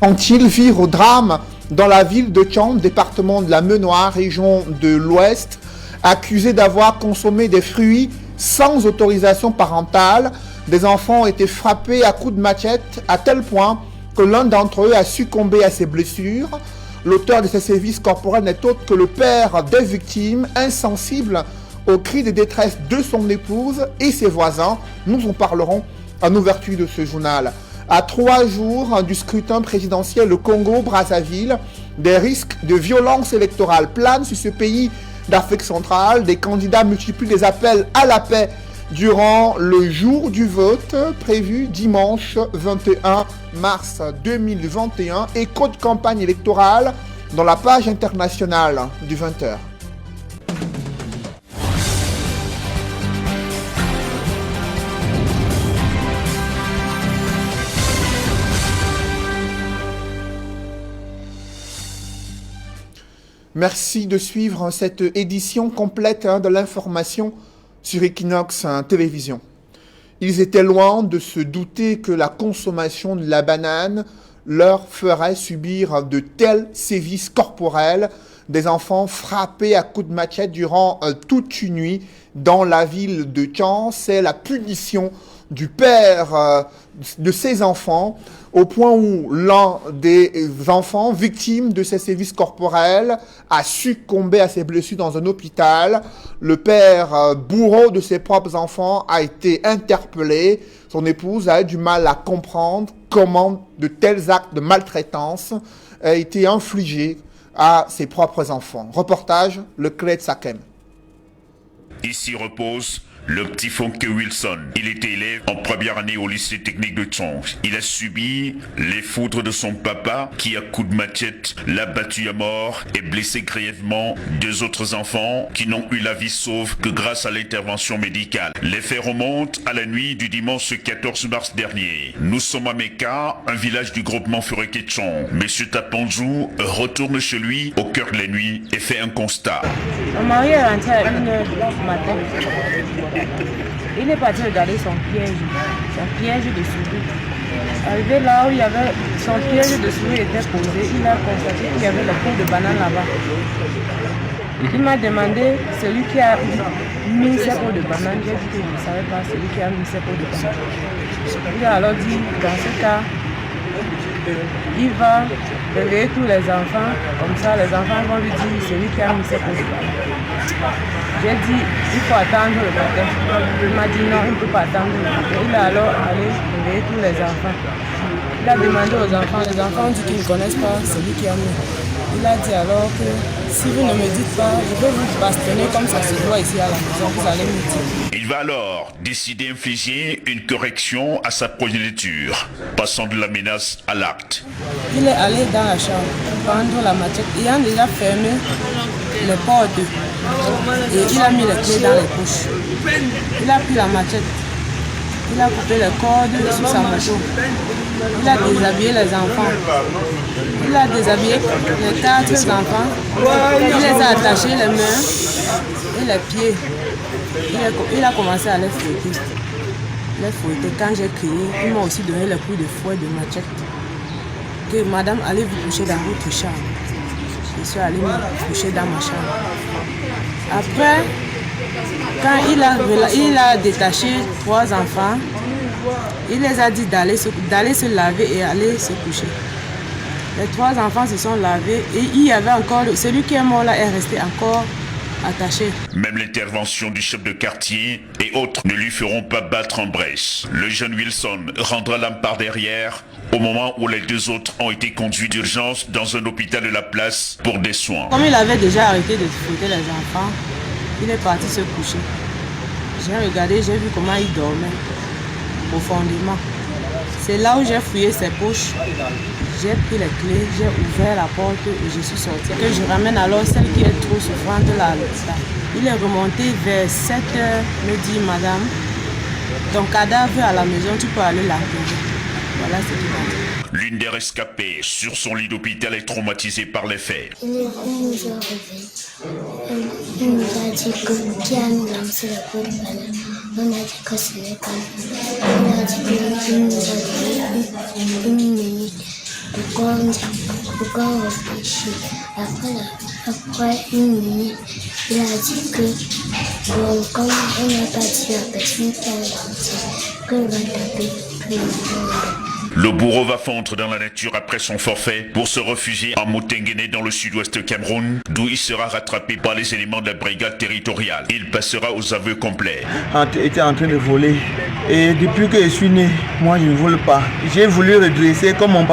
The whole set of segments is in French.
ont-ils virent au drame dans la ville de Thiam, département de la Menoire, région de l'Ouest, accusés d'avoir consommé des fruits sans autorisation parentale. Des enfants ont été frappés à coups de machette à tel point que l'un d'entre eux a succombé à ses blessures. L'auteur de ces sévices corporels n'est autre que le père des victimes, insensible aux cris de détresse de son épouse et ses voisins. Nous en parlerons en ouverture de ce journal. À 3 jours du scrutin présidentiel au Congo-Brazzaville, des risques de violence électorale planent sur ce pays d'Afrique centrale. Des candidats multiplient les appels à la paix durant le jour du vote prévu dimanche 21 mars 2021. Écho de campagne électorale dans la page internationale du 20h. Merci de suivre cette édition complète de l'information sur Equinox Télévision. Ils étaient loin de se douter que la consommation de la banane leur ferait subir de tels sévices corporels. Des enfants frappés à coups de machette durant toute une nuit dans la ville de Thiam. C'est la punition du père de ces enfants, au point où l'un des enfants victimes de ces sévices corporels a succombé à ses blessures dans un hôpital. Le père bourreau de ses propres enfants a été interpellé. Son épouse a eu du mal à comprendre comment de tels actes de maltraitance ont été infligés à ses propres enfants. Reportage, le Clé de Sakem. Ici repose le petit Funke Wilson. Il était élève en première année au lycée technique de Thiam. Il a subi les foudres de son papa qui, à coups de machette, l'a battu à mort et blessé grièvement 2 autres enfants qui n'ont eu la vie sauve que grâce à l'intervention médicale. Les faits remontent à la nuit du dimanche 14 mars dernier. Nous sommes à Meka, un village du groupement Fureketchon. Monsieur Tapanzou retourne chez lui au cœur de la nuit et fait un constat. Mon mari est rentré à 1h du matin. Il est parti regarder son piège de souris. Arrivé là où il y avait son piège de souris était posé, il a constaté qu'il y avait le pot de banane là-bas. Il m'a demandé celui qui a mis ses pots de banane. J'ai dit que je ne savais pas celui qui a mis ses pots de banane. Il a alors dit, dans ce cas, il va réveiller tous les enfants, comme ça les enfants vont lui dire celui qui a mis ses pots de banane. J'ai dit, il faut attendre le matin. Il m'a dit non, il ne peut pas attendre le matin. Il est alors allé réveiller tous les enfants. Il a demandé aux enfants, les enfants ont dit qu'ils ne connaissent pas celui qui a mis. Il a dit alors que si vous ne me dites pas, je vais vous bastonner comme ça se doit ici à la maison, vous allez me dire. Il va alors décider d'infliger une correction à sa progéniture, passant de la menace à l'acte. Il est allé dans la chambre, prendre la machette, ayant déjà fermé les portes et il a mis les clés dans les poches. Il a pris la machette, il a coupé les cordes sur sa moto. Il a déshabillé les enfants. Il a déshabillé les 4 enfants. Il les a attachés les mains et les pieds. Il a commencé à les fouetter. Quand j'ai crié, il m'a aussi donné le coup de fouet de machette. Que madame, allez vous coucher dans votre chambre. Je suis allée me coucher dans ma chambre. Après, quand il a détaché 3 enfants, il les a dit d'aller se laver et aller se coucher. Les 3 enfants se sont lavés et il y avait encore, celui qui est mort là est resté encore attaché. Même l'intervention du chef de quartier et autres ne lui feront pas battre en brèche. Le jeune Wilson rendra l'âme par derrière au moment où les 2 autres ont été conduits d'urgence dans un hôpital de la place pour des soins. Comme il avait déjà arrêté de fouetter les enfants, il est parti se coucher. J'ai regardé, j'ai vu comment il dormait profondément. C'est là où j'ai fouillé ses poches. J'ai pris les clés, j'ai ouvert la porte et je suis sortie. Que je ramène alors celle qui est trop souffrante là à l'hôpital. Il est remonté vers 7 h, me dit madame, ton cadavre à la maison, tu peux aller l'enterrer. Voilà ce qu'il m'a dit. L'une des rescapées sur son lit d'hôpital est traumatisée par les faits. Il nous a réveillés. Il nous a dit qui a nous lancé le pot de banane. On a dit que ce n'est pas nous. On a dit qu'il nous a donné une minute. Pourquoi on réfléchit? Après une minute, il a dit que bon, comme on n'a pas dit à personne qui a menti, qu'on va taper tout le monde. Le bourreau va fondre dans la nature après son forfait pour se réfugier en Motengene dans le sud-ouest Cameroun, d'où il sera rattrapé par les éléments de la brigade territoriale. Il passera aux aveux complets. Était en train de voler et depuis que je suis né, moi je ne vole pas. J'ai voulu redresser comme mon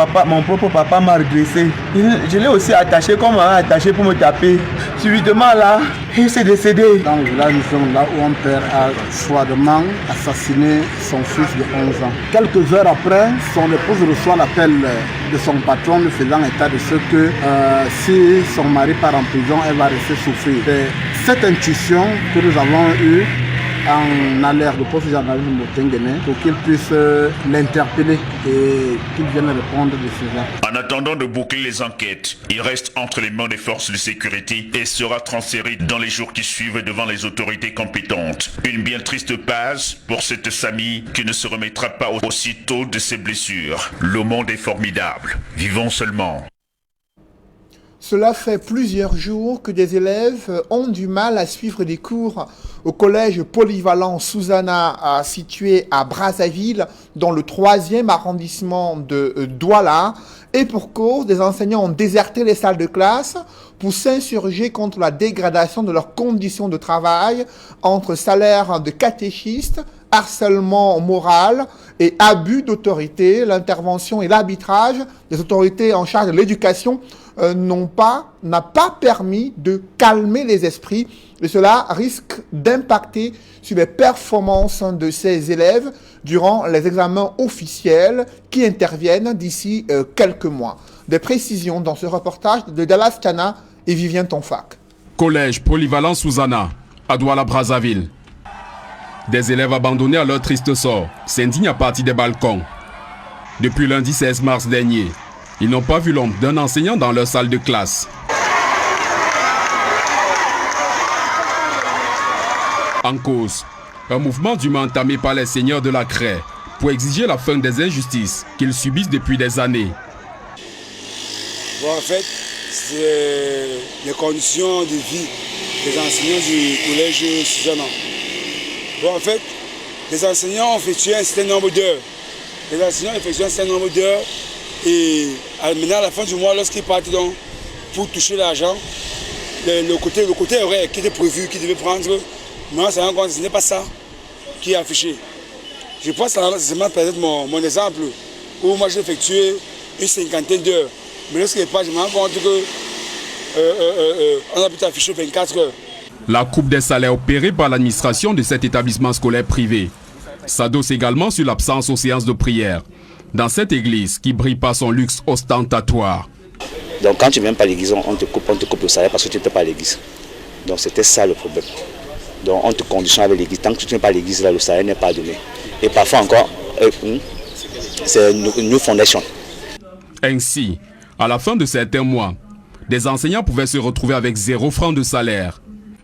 propre papa m'a redressé. Je l'ai aussi attaché comme on m'a attaché pour me taper. Subitement là, il s'est décédé. Dans le village, nous sommes là où un père a froidement assassiné son fils de 11 ans. Quelques heures après, son épouse reçoit l'appel de son patron lui faisant état de ce que si son mari part en prison, elle va rester souffrir. C'est cette intuition que nous avons eue en alerte de poste gendarmerie de Motengene pour qu'il puisse l'interpeller et qu'il vienne répondre de cela. En attendant de boucler les enquêtes, il reste entre les mains des forces de sécurité et sera transféré dans les jours qui suivent devant les autorités compétentes. Une bien triste page pour cette famille qui ne se remettra pas aussitôt de ses blessures. Le monde est formidable. Vivons seulement. Cela fait plusieurs jours que des élèves ont du mal à suivre des cours au collège polyvalent Susanna situé à Brazzaville dans le 3e arrondissement de Douala. Et pour cause, des enseignants ont déserté les salles de classe pour s'insurger contre la dégradation de leurs conditions de travail entre salaire de catéchistes, harcèlement moral et abus d'autorité. L'intervention et l'arbitrage des autorités en charge de l'éducation n'a pas permis de calmer les esprits et cela risque d'impacter sur les performances de ces élèves durant les examens officiels qui interviennent d'ici quelques mois. Des précisions dans ce reportage de Dallas Kana et Vivien Tonfac. Collège polyvalent Susanna, à Douala-Brazzaville. Des élèves abandonnés à leur triste sort s'indignent à partir des balcons. Depuis lundi 16 mars dernier, ils n'ont pas vu l'ombre d'un enseignant dans leur salle de classe. En cause, un mouvement d'humains entamé par les seigneurs de la craie pour exiger la fin des injustices qu'ils subissent depuis des années. Bon, en fait, c'est les conditions de vie des enseignants du collège Susanna. Bon, en fait, les enseignants ont effectué un certain nombre d'heures. Les enseignants ont effectué un certain nombre d'heures et maintenant, à la fin du mois, lorsqu'ils partent donc pour toucher l'argent, le côté horaire qui était prévu, qui devait prendre, maintenant, ça rend compte, ce n'est pas ça qui est affiché. Je pense que c'est peut-être mon exemple où moi j'ai effectué une cinquantaine d'heures. Mais lorsque je me rends compte qu'on a pu afficher 24 heures. La coupe des salaires opérée par l'administration de cet établissement scolaire privé s'adosse également sur l'absence aux séances de prière dans cette église qui brille par son luxe ostentatoire. Donc quand tu ne viens pas à l'église, on te coupe le salaire parce que tu n'étais pas à l'église. Donc c'était ça le problème. Donc on te conditionne avec l'église. Tant que tu n'es pas à l'église, là, le salaire n'est pas donné. Et parfois encore, c'est une fondation. Ainsi, à la fin de certains mois, des enseignants pouvaient se retrouver avec 0 francs de salaire.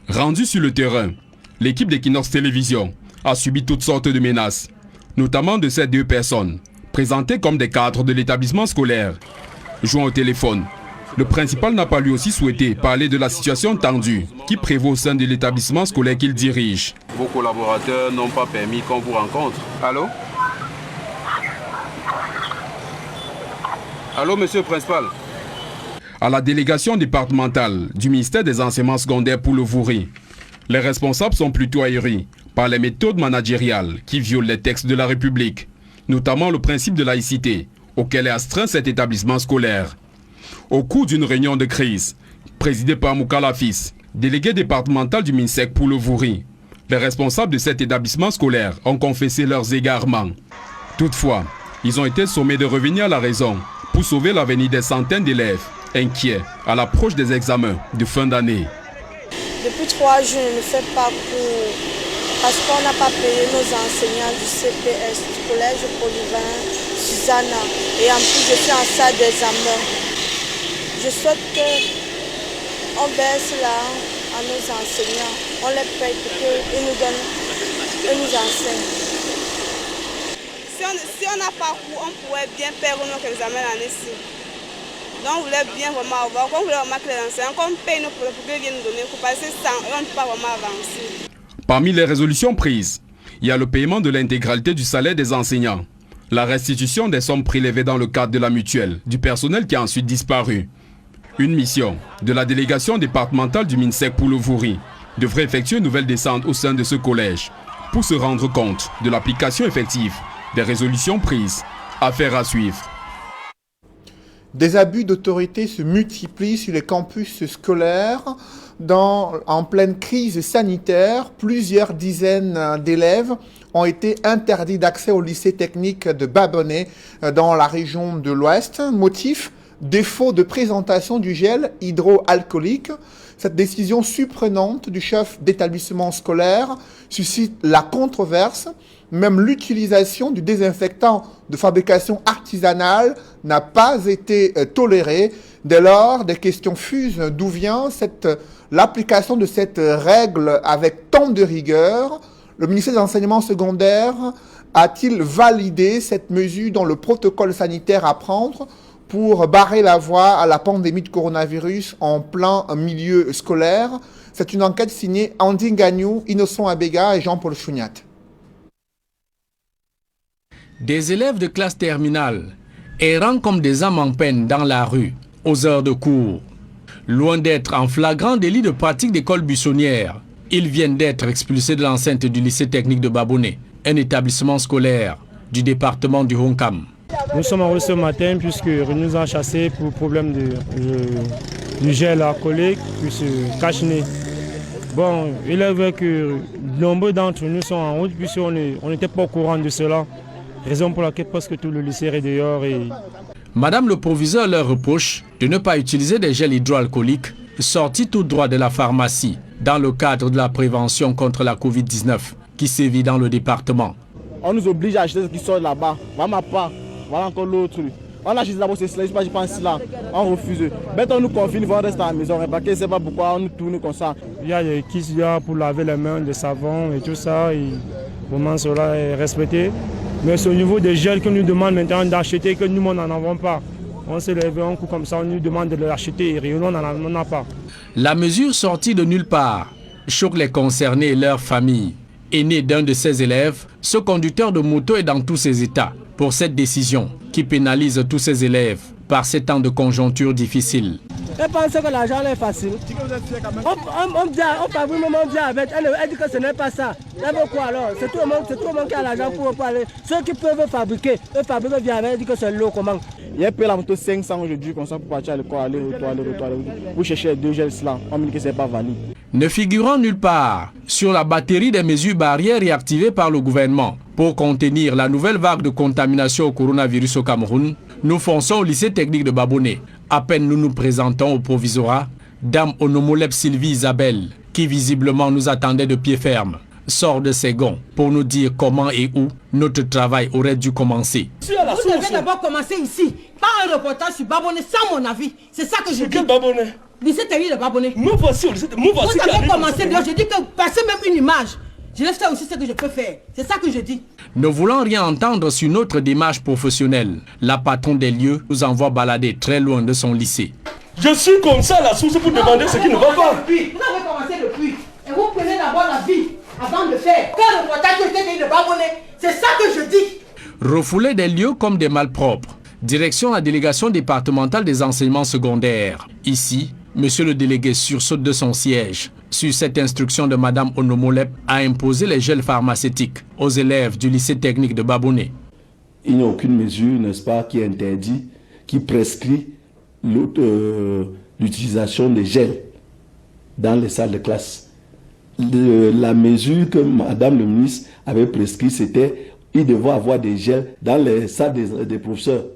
Rendu sur le terrain, l'équipe d'Equinox Télévision a subi toutes sortes de menaces, notamment de ces 2 personnes, présentées comme des cadres de l'établissement scolaire. Jouant au téléphone, le principal n'a pas lui aussi souhaité parler de la situation tendue qui prévaut au sein de l'établissement scolaire qu'il dirige. Vos collaborateurs n'ont pas permis qu'on vous rencontre. Allô? Allô, monsieur le principal? À la délégation départementale du ministère des enseignements secondaires pour le Vouri, les responsables sont plutôt ahuris par les méthodes managériales qui violent les textes de la République, notamment le principe de laïcité auquel est astreint cet établissement scolaire. Au cours d'une réunion de crise, présidée par Moukala Fils, délégué départemental du MINSEC pour le Vouri, les responsables de cet établissement scolaire ont confessé leurs égarements. Toutefois, ils ont été sommés de revenir à la raison pour sauver l'avenir des centaines d'élèves inquiets à l'approche des examens de fin d'année. Depuis 3 jours, je ne fais pas cours parce qu'on n'a pas payé nos enseignants du CPS, du collège polyvalent Susanna. Et en plus, je suis en salle d'examen. Je souhaite qu'on verse là à nos enseignants. On les paye pour qu'ils nous donnent, ils nous enseignent. Si on n'a pas cours, on pourrait bien perdre nos examens l'année-ci. Donc on voulait bien vraiment avoir, on voulait vraiment que les enseignants, qu'on paye nos pour qu'ils viennent nous donner, pour passer sans, on ne peut pas vraiment avancer. Parmi les résolutions prises, il y a le paiement de l'intégralité du salaire des enseignants, la restitution des sommes prélevées dans le cadre de la mutuelle, du personnel qui a ensuite disparu. Une mission de la délégation départementale du MINSEC pour le Vouri devrait effectuer une nouvelle descente au sein de ce collège pour se rendre compte de l'application effective des résolutions prises. Affaire à suivre. Des abus d'autorité se multiplient sur les campus scolaires. En pleine crise sanitaire, plusieurs dizaines d'élèves ont été interdits d'accès au lycée technique de Babonnet dans la région de l'Ouest. Motif, défaut de présentation du gel hydroalcoolique. Cette décision surprenante du chef d'établissement scolaire suscite la controverse. Même l'utilisation du désinfectant de fabrication artisanale n'a pas été tolérée. Dès lors, des questions fusent. D'où vient l'application de cette règle avec tant de rigueur? Le ministère des Enseignements secondaires a-t-il validé cette mesure dans le protocole sanitaire à prendre pour barrer la voie à la pandémie de coronavirus en plein milieu scolaire? C'est une enquête signée Andy Gagnou, Innocent Abega et Jean-Paul Chouniat. Des élèves de classe terminale errant comme des âmes en peine dans la rue, aux heures de cours. Loin d'être en flagrant délit de pratique d'école buissonnière, ils viennent d'être expulsés de l'enceinte du lycée technique de Babonnet, un établissement scolaire du département du Honkam. Nous sommes en rue ce matin puisque nous ont chassés pour problème du gel alcoolique puis ce cache-nez. Bon, il est vrai que nombreux d'entre nous sont en route puisqu'on n'était pas au courant de cela. Raison pour laquelle presque tout le lycée est dehors. Madame le proviseur leur reproche de ne pas utiliser des gels hydroalcooliques sortis tout droit de la pharmacie dans le cadre de la prévention contre la Covid-19 qui sévit dans le département. On nous oblige à acheter ce qui sort là-bas. Voilà pas. Voilà encore l'autre. On achète d'abord ces slaves, je pense là. On refuse. Maintenant on nous confine, on reste à la maison. Parce que c'est pas pourquoi on nous tourne comme ça. Il y a des kits pour laver les mains, des savons et tout ça. Et vraiment cela est respecté. Mais c'est au niveau des gels que nous demandons maintenant d'acheter, que nous n'en avons pas. On s'est levé un coup comme ça, on nous demande de l'acheter et on n'en a pas. La mesure sortie de nulle part choque les concernés et leurs familles. Aîné d'un de ses élèves, ce conducteur de moto est dans tous ses états pour cette décision qui pénalise tous ses élèves par ces temps de conjoncture difficiles. Elle pense que l'argent est facile. On dit avec elle dit que ce n'est pas ça. Elle veut quoi alors? C'est tout le monde qui a l'argent pour parler. Ceux qui peuvent fabriquer, eux fabriquent bien avec, elle dit que c'est l'eau comment. Il y a payé la moto 500 aujourd'hui comme ça pour partir à l'école, aller, retour. Pour chercher les deux gels là, on me dit que c'est pas valide. Ne figurant nulle part sur la batterie des mesures barrières réactivées par le gouvernement pour contenir la nouvelle vague de contamination au coronavirus au Cameroun, nous fonçons au lycée technique de Babonnet. À peine nous nous présentons au provisorat, Dame Onomolep Sylvie Isabelle, qui visiblement nous attendait de pied ferme, sort de ses gonds pour nous dire comment et où notre travail aurait dû commencer. Vous devez d'abord commencer ici, par un reportage sur Babonnet, sans mon avis. C'est ça que je dis. Babonnet? Lycée technique de Babonnet. Nous voici au lycée. Vous avez commencé, je dis que passer même une image. Je laisse faire aussi ce que je peux faire. C'est ça que je dis. Ne voulant rien entendre sur notre démarche professionnelle, la patronne des lieux nous envoie balader très loin de son lycée. Je suis comme ça à la source pour demander ce qui ne va pas. Vous avez commencé depuis. Et vous prenez d'abord la vie avant de faire. Quand le reportage était de Babonnet, c'est ça que je dis. Refouler des lieux comme des malpropres. Direction la délégation départementale des enseignements secondaires. Ici, monsieur le délégué sursaute de son siège. Sur cette instruction de Madame Onomolep a imposé les gels pharmaceutiques aux élèves du lycée technique de Babonnet. Il n'y a aucune mesure, n'est-ce pas, qui interdit, qui prescrit l'utilisation des gels dans les salles de classe. La mesure que Madame le ministre avait prescrit, c'était qu'il devait avoir des gels dans les salles des professeurs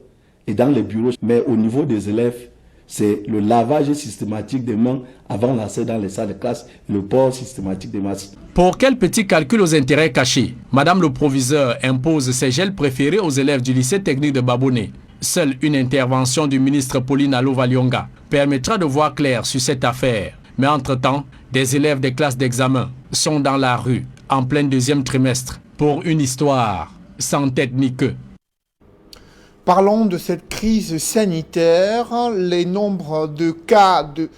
et dans les bureaux. Mais au niveau des élèves, c'est le lavage systématique des mains avant l'entrée dans les salles de classe, le port systématique des masques. Pour quel petit calcul aux intérêts cachés, Madame le proviseur impose ses gels préférés aux élèves du lycée technique de Babonnet. Seule une intervention du ministre Pauline Alo-Valionga permettra de voir clair sur cette affaire. Mais entre-temps, des élèves des classes d'examen sont dans la rue en plein deuxième trimestre pour une histoire sans tête ni queue. Parlons de cette crise sanitaire. Les nombres de cas de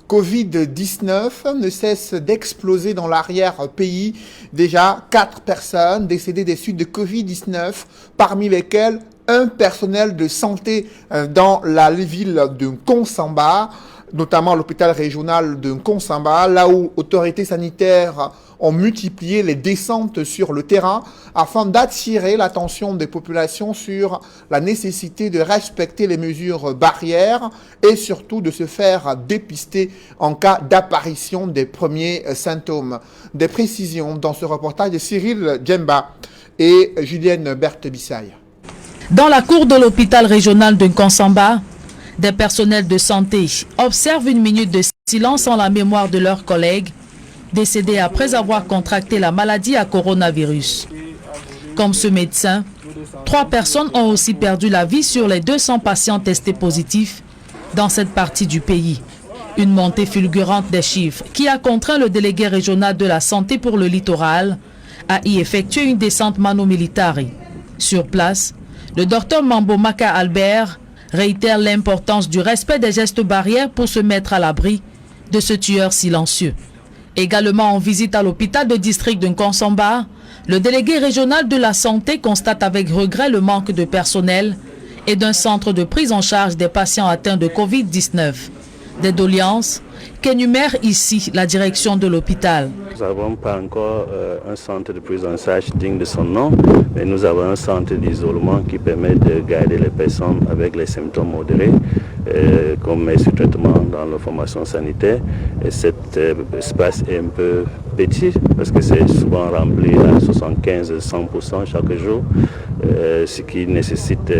Covid-19 ne cessent d'exploser dans l'arrière-pays. Déjà, 4 personnes décédées des suites de Covid-19, parmi lesquelles un personnel de santé dans la ville de Konsamba, notamment l'hôpital régional de Konsamba, là où autorités sanitaires ont multiplié les descentes sur le terrain afin d'attirer l'attention des populations sur la nécessité de respecter les mesures barrières et surtout de se faire dépister en cas d'apparition des premiers symptômes. Des précisions dans ce reportage de Cyril Djemba et Julienne Berthe-Bissaille. Dans la cour de l'hôpital régional de Konsamba, des personnels de santé observent une minute de silence en la mémoire de leurs collègues décédés après avoir contracté la maladie à coronavirus. Comme ce médecin, 3 personnes ont aussi perdu la vie sur les 200 patients testés positifs dans cette partie du pays. Une montée fulgurante des chiffres qui a contraint le délégué régional de la santé pour le littoral à y effectuer une descente mano militari. Sur place, le docteur Mambo Maka Albert réitère l'importance du respect des gestes barrières pour se mettre à l'abri de ce tueur silencieux. Également en visite à l'hôpital de district de Konsamba, le délégué régional de la santé constate avec regret le manque de personnel et d'un centre de prise en charge des patients atteints de Covid-19. Des doléances qu'énumère ici la direction de l'hôpital. Nous n'avons pas encore un centre de prise en charge digne de son nom, mais nous avons un centre d'isolement qui permet de garder les personnes avec les symptômes modérés, qu'on met sous traitement dans la formation sanitaire. Et cet espace est un peu petit parce que c'est souvent rempli à 75-100% chaque jour, ce qui nécessite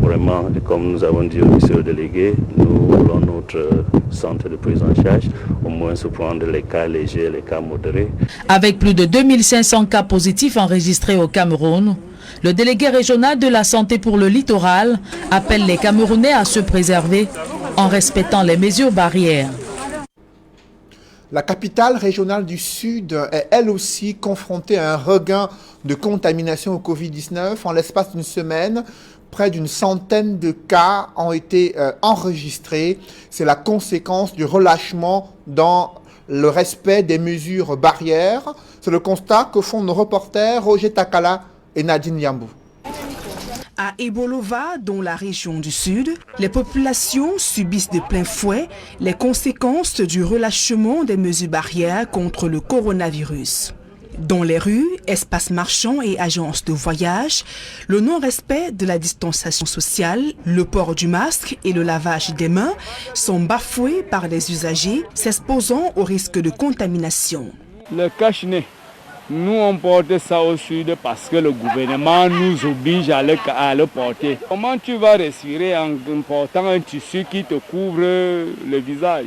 vraiment, comme nous avons dit au monsieur le délégué, nous voulons notre centre de prise en charge, au moins se prendre les cas légers, les cas modérés. Avec plus de 2500 cas positifs enregistrés au Cameroun, le délégué régional de la santé pour le littoral appelle les Camerounais à se préserver en respectant les mesures barrières. La capitale régionale du Sud est elle aussi confrontée à un regain de contamination au Covid-19. En l'espace d'une semaine, près d'une centaine de cas ont été enregistrés. C'est la conséquence du relâchement dans le respect des mesures barrières. C'est le constat que font nos reporters Roger Takala et Nadine Yambou. À Ebolova, dans la région du Sud, les populations subissent de plein fouet les conséquences du relâchement des mesures barrières contre le coronavirus. Dans les rues, espaces marchands et agences de voyage, le non-respect de la distanciation sociale, le port du masque et le lavage des mains sont bafoués par les usagers, s'exposant au risque de contamination. Le cache-nez, nous on porte ça au sud parce que le gouvernement nous oblige à le porter. Comment tu vas respirer en portant un tissu qui te couvre le visage?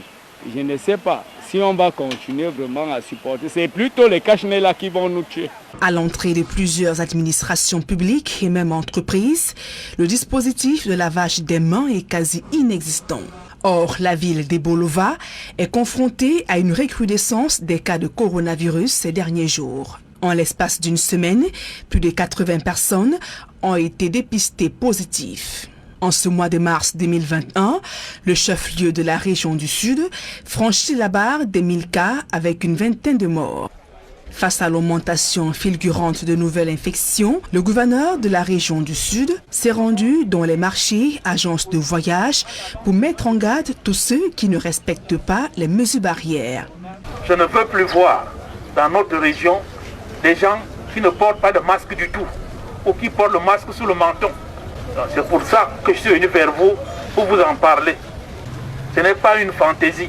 Je ne sais pas. Si on va continuer vraiment à supporter, c'est plutôt les cache-nez là qui vont nous tuer. À l'entrée de plusieurs administrations publiques et même entreprises, le dispositif de lavage des mains est quasi inexistant. Or, la ville d'Ebolova est confrontée à une recrudescence des cas de coronavirus ces derniers jours. En l'espace d'une semaine, plus de 80 personnes ont été dépistées positives. En ce mois de mars 2021, le chef-lieu de la région du Sud franchit la barre des 1000 cas avec une vingtaine de morts. Face à l'augmentation fulgurante de nouvelles infections, le gouverneur de la région du Sud s'est rendu dans les marchés, agences de voyage, pour mettre en garde tous ceux qui ne respectent pas les mesures barrières. Je ne veux plus voir dans notre région des gens qui ne portent pas de masque du tout ou qui portent le masque sous le menton. C'est pour ça que je suis venu vers vous pour vous en parler. Ce n'est pas une fantaisie,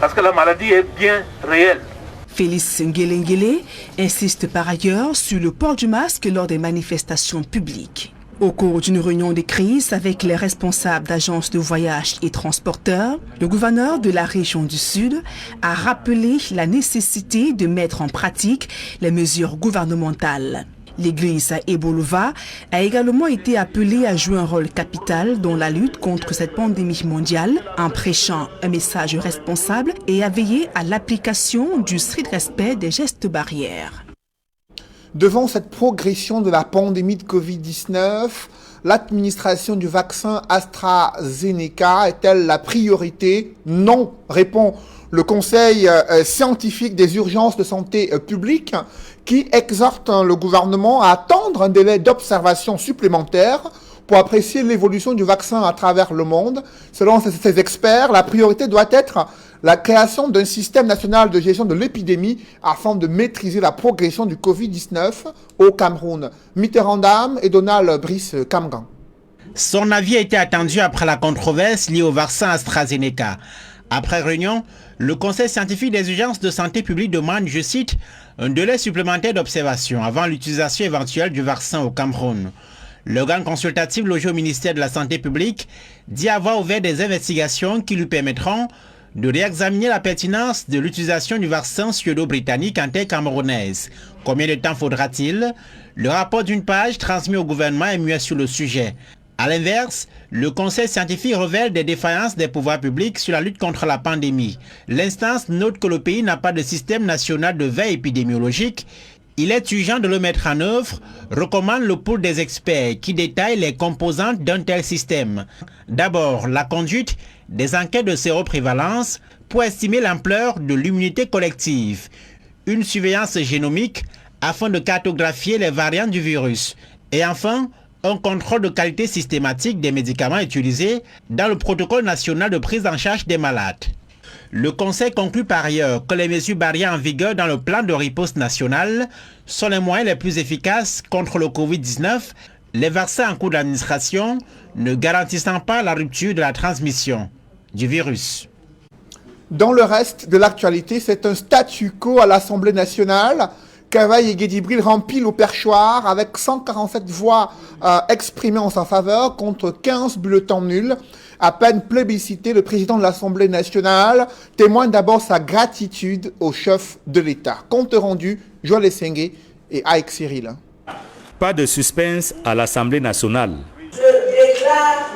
parce que la maladie est bien réelle. Félix Nguélé insiste par ailleurs sur le port du masque lors des manifestations publiques. Au cours d'une réunion de crise avec les responsables d'agences de voyage et transporteurs, le gouverneur de la région du Sud a rappelé la nécessité de mettre en pratique les mesures gouvernementales. L'église à Ebolova a également été appelée à jouer un rôle capital dans la lutte contre cette pandémie mondiale en prêchant un message responsable et à veiller à l'application du strict respect des gestes barrières. Devant cette progression de la pandémie de Covid-19, l'administration du vaccin AstraZeneca est-elle la priorité? Non, répond le Conseil scientifique des urgences de santé publique qui exhorte le gouvernement à attendre un délai d'observation supplémentaire pour apprécier l'évolution du vaccin à travers le monde. Selon ces experts, la priorité doit être la création d'un système national de gestion de l'épidémie afin de maîtriser la progression du Covid-19 au Cameroun. Mitterrand et Donald Brice Kamgan. Son avis a été attendu après la controverse liée au vaccin AstraZeneca. Après réunion, le Conseil scientifique des urgences de santé publique demande, je cite, un délai supplémentaire d'observation avant l'utilisation éventuelle du vaccin au Cameroun. L'organe consultatif logé au ministère de la Santé publique dit avoir ouvert des investigations qui lui permettront de réexaminer la pertinence de l'utilisation du vaccin suédo-britannique en terre camerounaise. Combien de temps faudra-t-il? Le rapport d'une page transmis au gouvernement est muet sur le sujet. A l'inverse, le Conseil scientifique révèle des défaillances des pouvoirs publics sur la lutte contre la pandémie. L'instance note que le pays n'a pas de système national de veille épidémiologique. Il est urgent de le mettre en œuvre, recommande le pôle des experts qui détaille les composantes d'un tel système. D'abord, la conduite des enquêtes de séroprévalence pour estimer l'ampleur de l'immunité collective. Une surveillance génomique afin de cartographier les variants du virus. Et enfin, un contrôle de qualité systématique des médicaments utilisés dans le protocole national de prise en charge des malades. Le Conseil conclut par ailleurs que les mesures barrières en vigueur dans le plan de riposte national sont les moyens les plus efficaces contre le Covid-19, les vaccins en cours d'administration ne garantissant pas la rupture de la transmission du virus. Dans le reste de l'actualité, c'est un statu quo à l'Assemblée nationale. Kavaï et Guédibril remplit au perchoir avec 147 voix exprimées en sa faveur contre 15 bulletins nuls. À peine plébiscité, le président de l'Assemblée nationale témoigne d'abord sa gratitude au chef de l'État. Compte rendu, Joël Essengue et Aïk Cyril. Pas de suspense à l'Assemblée nationale. Je déclare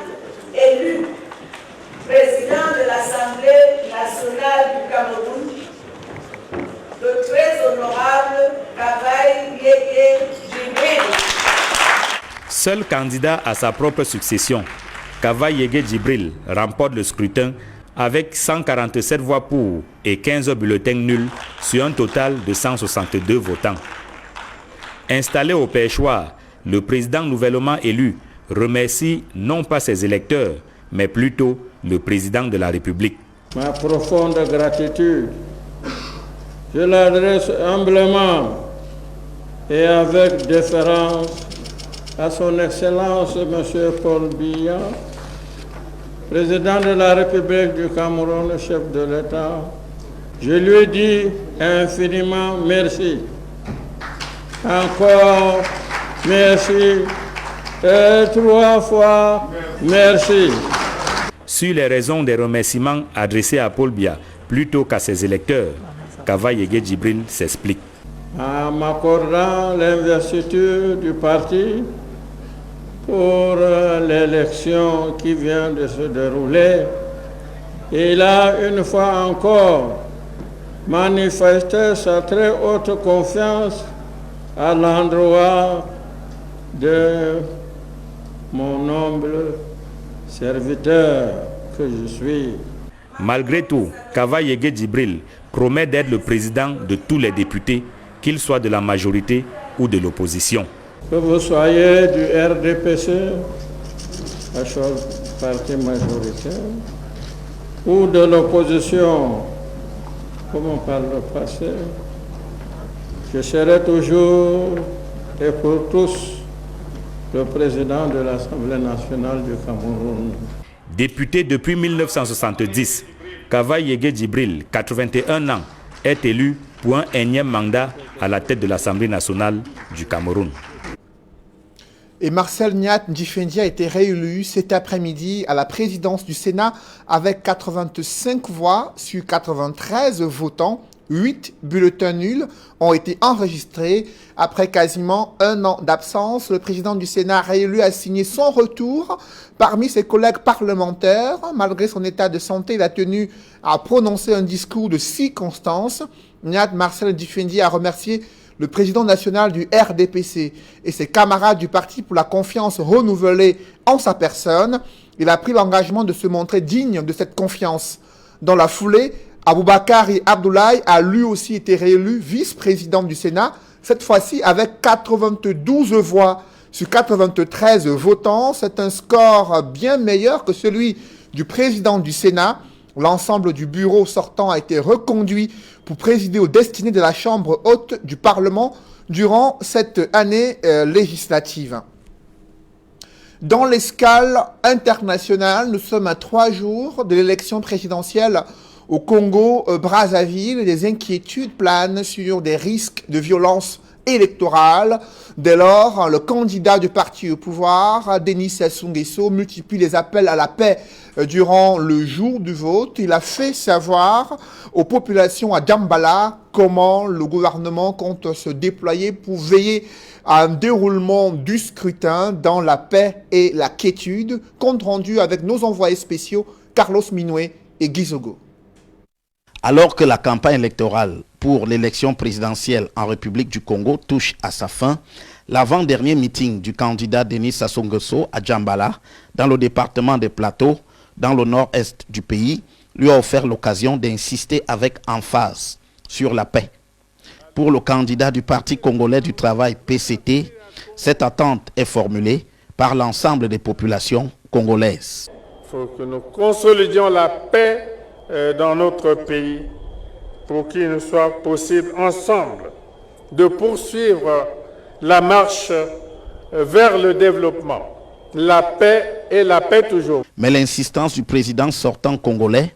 élu président de l'Assemblée nationale du Cameroun le très honorable Kavaï Yégué Djibril. Seul candidat à sa propre succession, Kavaï Yégué Djibril remporte le scrutin avec 147 voix pour et 15 bulletins nuls sur un total de 162 votants. Installé au perchoir, le président nouvellement élu remercie non pas ses électeurs, mais plutôt le président de la République. Ma profonde gratitude, je l'adresse humblement et avec déférence à son Excellence M. Paul Biya, président de la République du Cameroun, chef de l'État. Je lui dis infiniment merci. Encore merci et 3 fois merci. Sur les raisons des remerciements adressés à Paul Biya plutôt qu'à ses électeurs, Kavaï Yégué Djibril s'explique. En m'accordant l'investiture du parti pour l'élection qui vient de se dérouler, il a une fois encore manifesté sa très haute confiance à l'endroit de mon humble serviteur que je suis. Malgré tout, Kavaï Yégué Djibril promet d'être le président de tous les députés, qu'ils soient de la majorité ou de l'opposition. Que vous soyez du RDPC, la parti majoritaire, ou de l'opposition, comme on parle le passé, je serai toujours et pour tous le président de l'Assemblée nationale du Cameroun. Député depuis 1970, Kavaï Yégué Djibril, 81 ans, est élu pour un énième mandat à la tête de l'Assemblée nationale du Cameroun. Et Marcel Niat Ndjifendi a été réélu cet après-midi à la présidence du Sénat avec 85 voix sur 93 votants. 8 bulletins nuls ont été enregistrés. Après quasiment un an d'absence, le président du Sénat réélu a signé son retour parmi ses collègues parlementaires. Malgré son état de santé, il a tenu à prononcer un discours de circonstance. Niat Marcel Ndjifendi a remercié le président national du RDPC et ses camarades du parti pour la confiance renouvelée en sa personne, il a pris l'engagement de se montrer digne de cette confiance. Dans la foulée, Aboubakari Abdoulaye a lui aussi été réélu vice-président du Sénat, cette fois-ci avec 92 voix sur 93 votants. C'est un score bien meilleur que celui du président du Sénat. L'ensemble du bureau sortant a été reconduit pour présider aux destinées de la Chambre haute du Parlement durant cette année législative. Dans l'escale internationale, nous sommes à 3 jours de l'élection présidentielle au Congo-Brazzaville. Des inquiétudes planent sur des risques de violence électorale. Dès lors, le candidat du parti au pouvoir, Denis Sassou Nguesso, multiplie les appels à la paix durant le jour du vote. Il a fait savoir aux populations à Djambala comment le gouvernement compte se déployer pour veiller à un déroulement du scrutin dans la paix et la quiétude. Compte rendu avec nos envoyés spéciaux Carlos Minoué et Guy Zogo. Alors que la campagne électorale pour l'élection présidentielle en République du Congo touche à sa fin, l'avant-dernier meeting du candidat Denis Sassou Nguesso à Djambala, dans le département des Plateaux, dans le nord-est du pays, lui a offert l'occasion d'insister avec emphase sur la paix. Pour le candidat du Parti congolais du travail PCT, cette attente est formulée par l'ensemble des populations congolaises. Il faut que nous consolidions la paix dans notre pays pour qu'il nous soit possible ensemble de poursuivre la marche vers le développement. La paix et la paix toujours. Mais l'insistance du président sortant congolais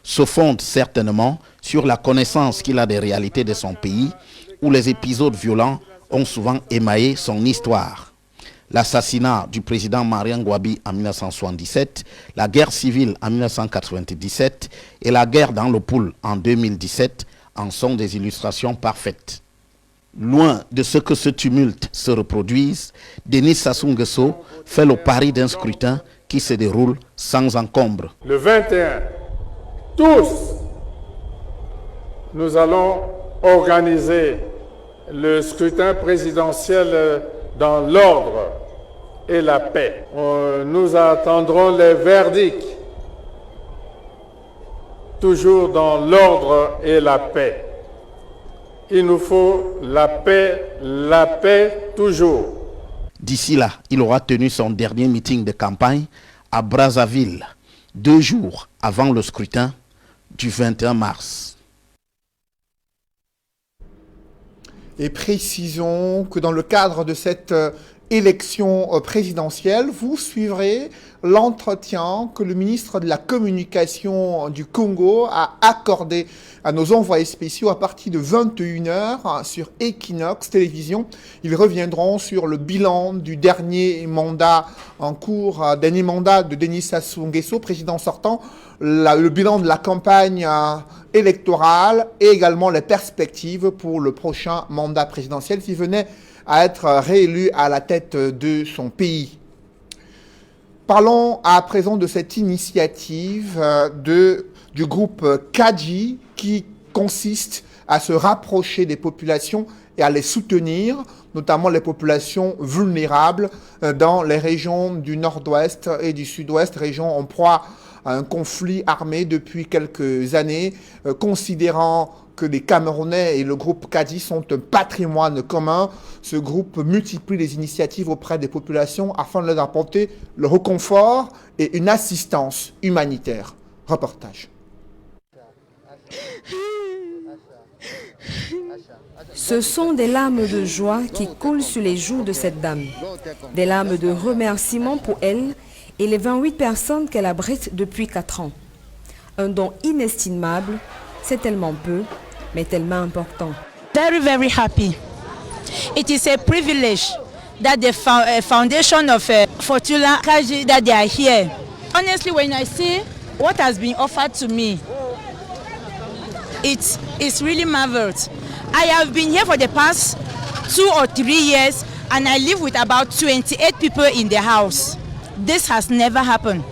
se fonde certainement sur la connaissance qu'il a des réalités de son pays où les épisodes violents ont souvent émaillé son histoire. L'assassinat du président Marian Ngouabi en 1977, la guerre civile en 1997 et la guerre dans le Poul en 2017 en sont des illustrations parfaites. Loin de ce que ce tumulte se reproduise, Denis Sassou Nguesso fait le pari d'un scrutin qui se déroule sans encombre. Le 21, tous, nous allons organiser le scrutin présidentiel dans l'ordre et la paix. Nous attendrons les verdicts, toujours dans l'ordre et la paix. Il nous faut la paix toujours. D'ici là, il aura tenu son dernier meeting de campagne à Brazzaville, 2 jours avant le scrutin du 21 mars. Et précisons que dans le cadre de cette élection présidentielle, vous suivrez l'entretien que le ministre de la Communication du Congo a accordé à nos envoyés spéciaux à partir de 21h sur Equinox Télévision. Ils reviendront sur le bilan du dernier mandat en cours, dernier mandat de Denis Sassou Nguesso, président sortant, le bilan de la campagne électorale et également les perspectives pour le prochain mandat présidentiel s'il venait à être réélu à la tête de son pays. Parlons à présent de cette initiative du groupe Kadji qui consiste à se rapprocher des populations et à les soutenir, notamment les populations vulnérables dans les régions du nord-ouest et du sud-ouest, régions en proie à un conflit armé depuis quelques années, considérant que les Camerounais et le groupe Kadji sont un patrimoine commun. Ce groupe multiplie les initiatives auprès des populations afin de leur apporter le réconfort et une assistance humanitaire. Reportage. Ce sont des larmes de joie qui coulent sur les joues de cette dame. Des larmes de remerciement pour elle et les 28 personnes qu'elle abrite depuis 4 ans. Un don inestimable, c'est tellement peu, mais tellement important. Very, very happy. It is a privilege that the foundation of Fortuna Kadji, that they are here. Honestly, when I see what has been offered to me, it's really marvelous. I have been here for the past 2 or 3 years and I live with about 28 people in the house. This has never happened.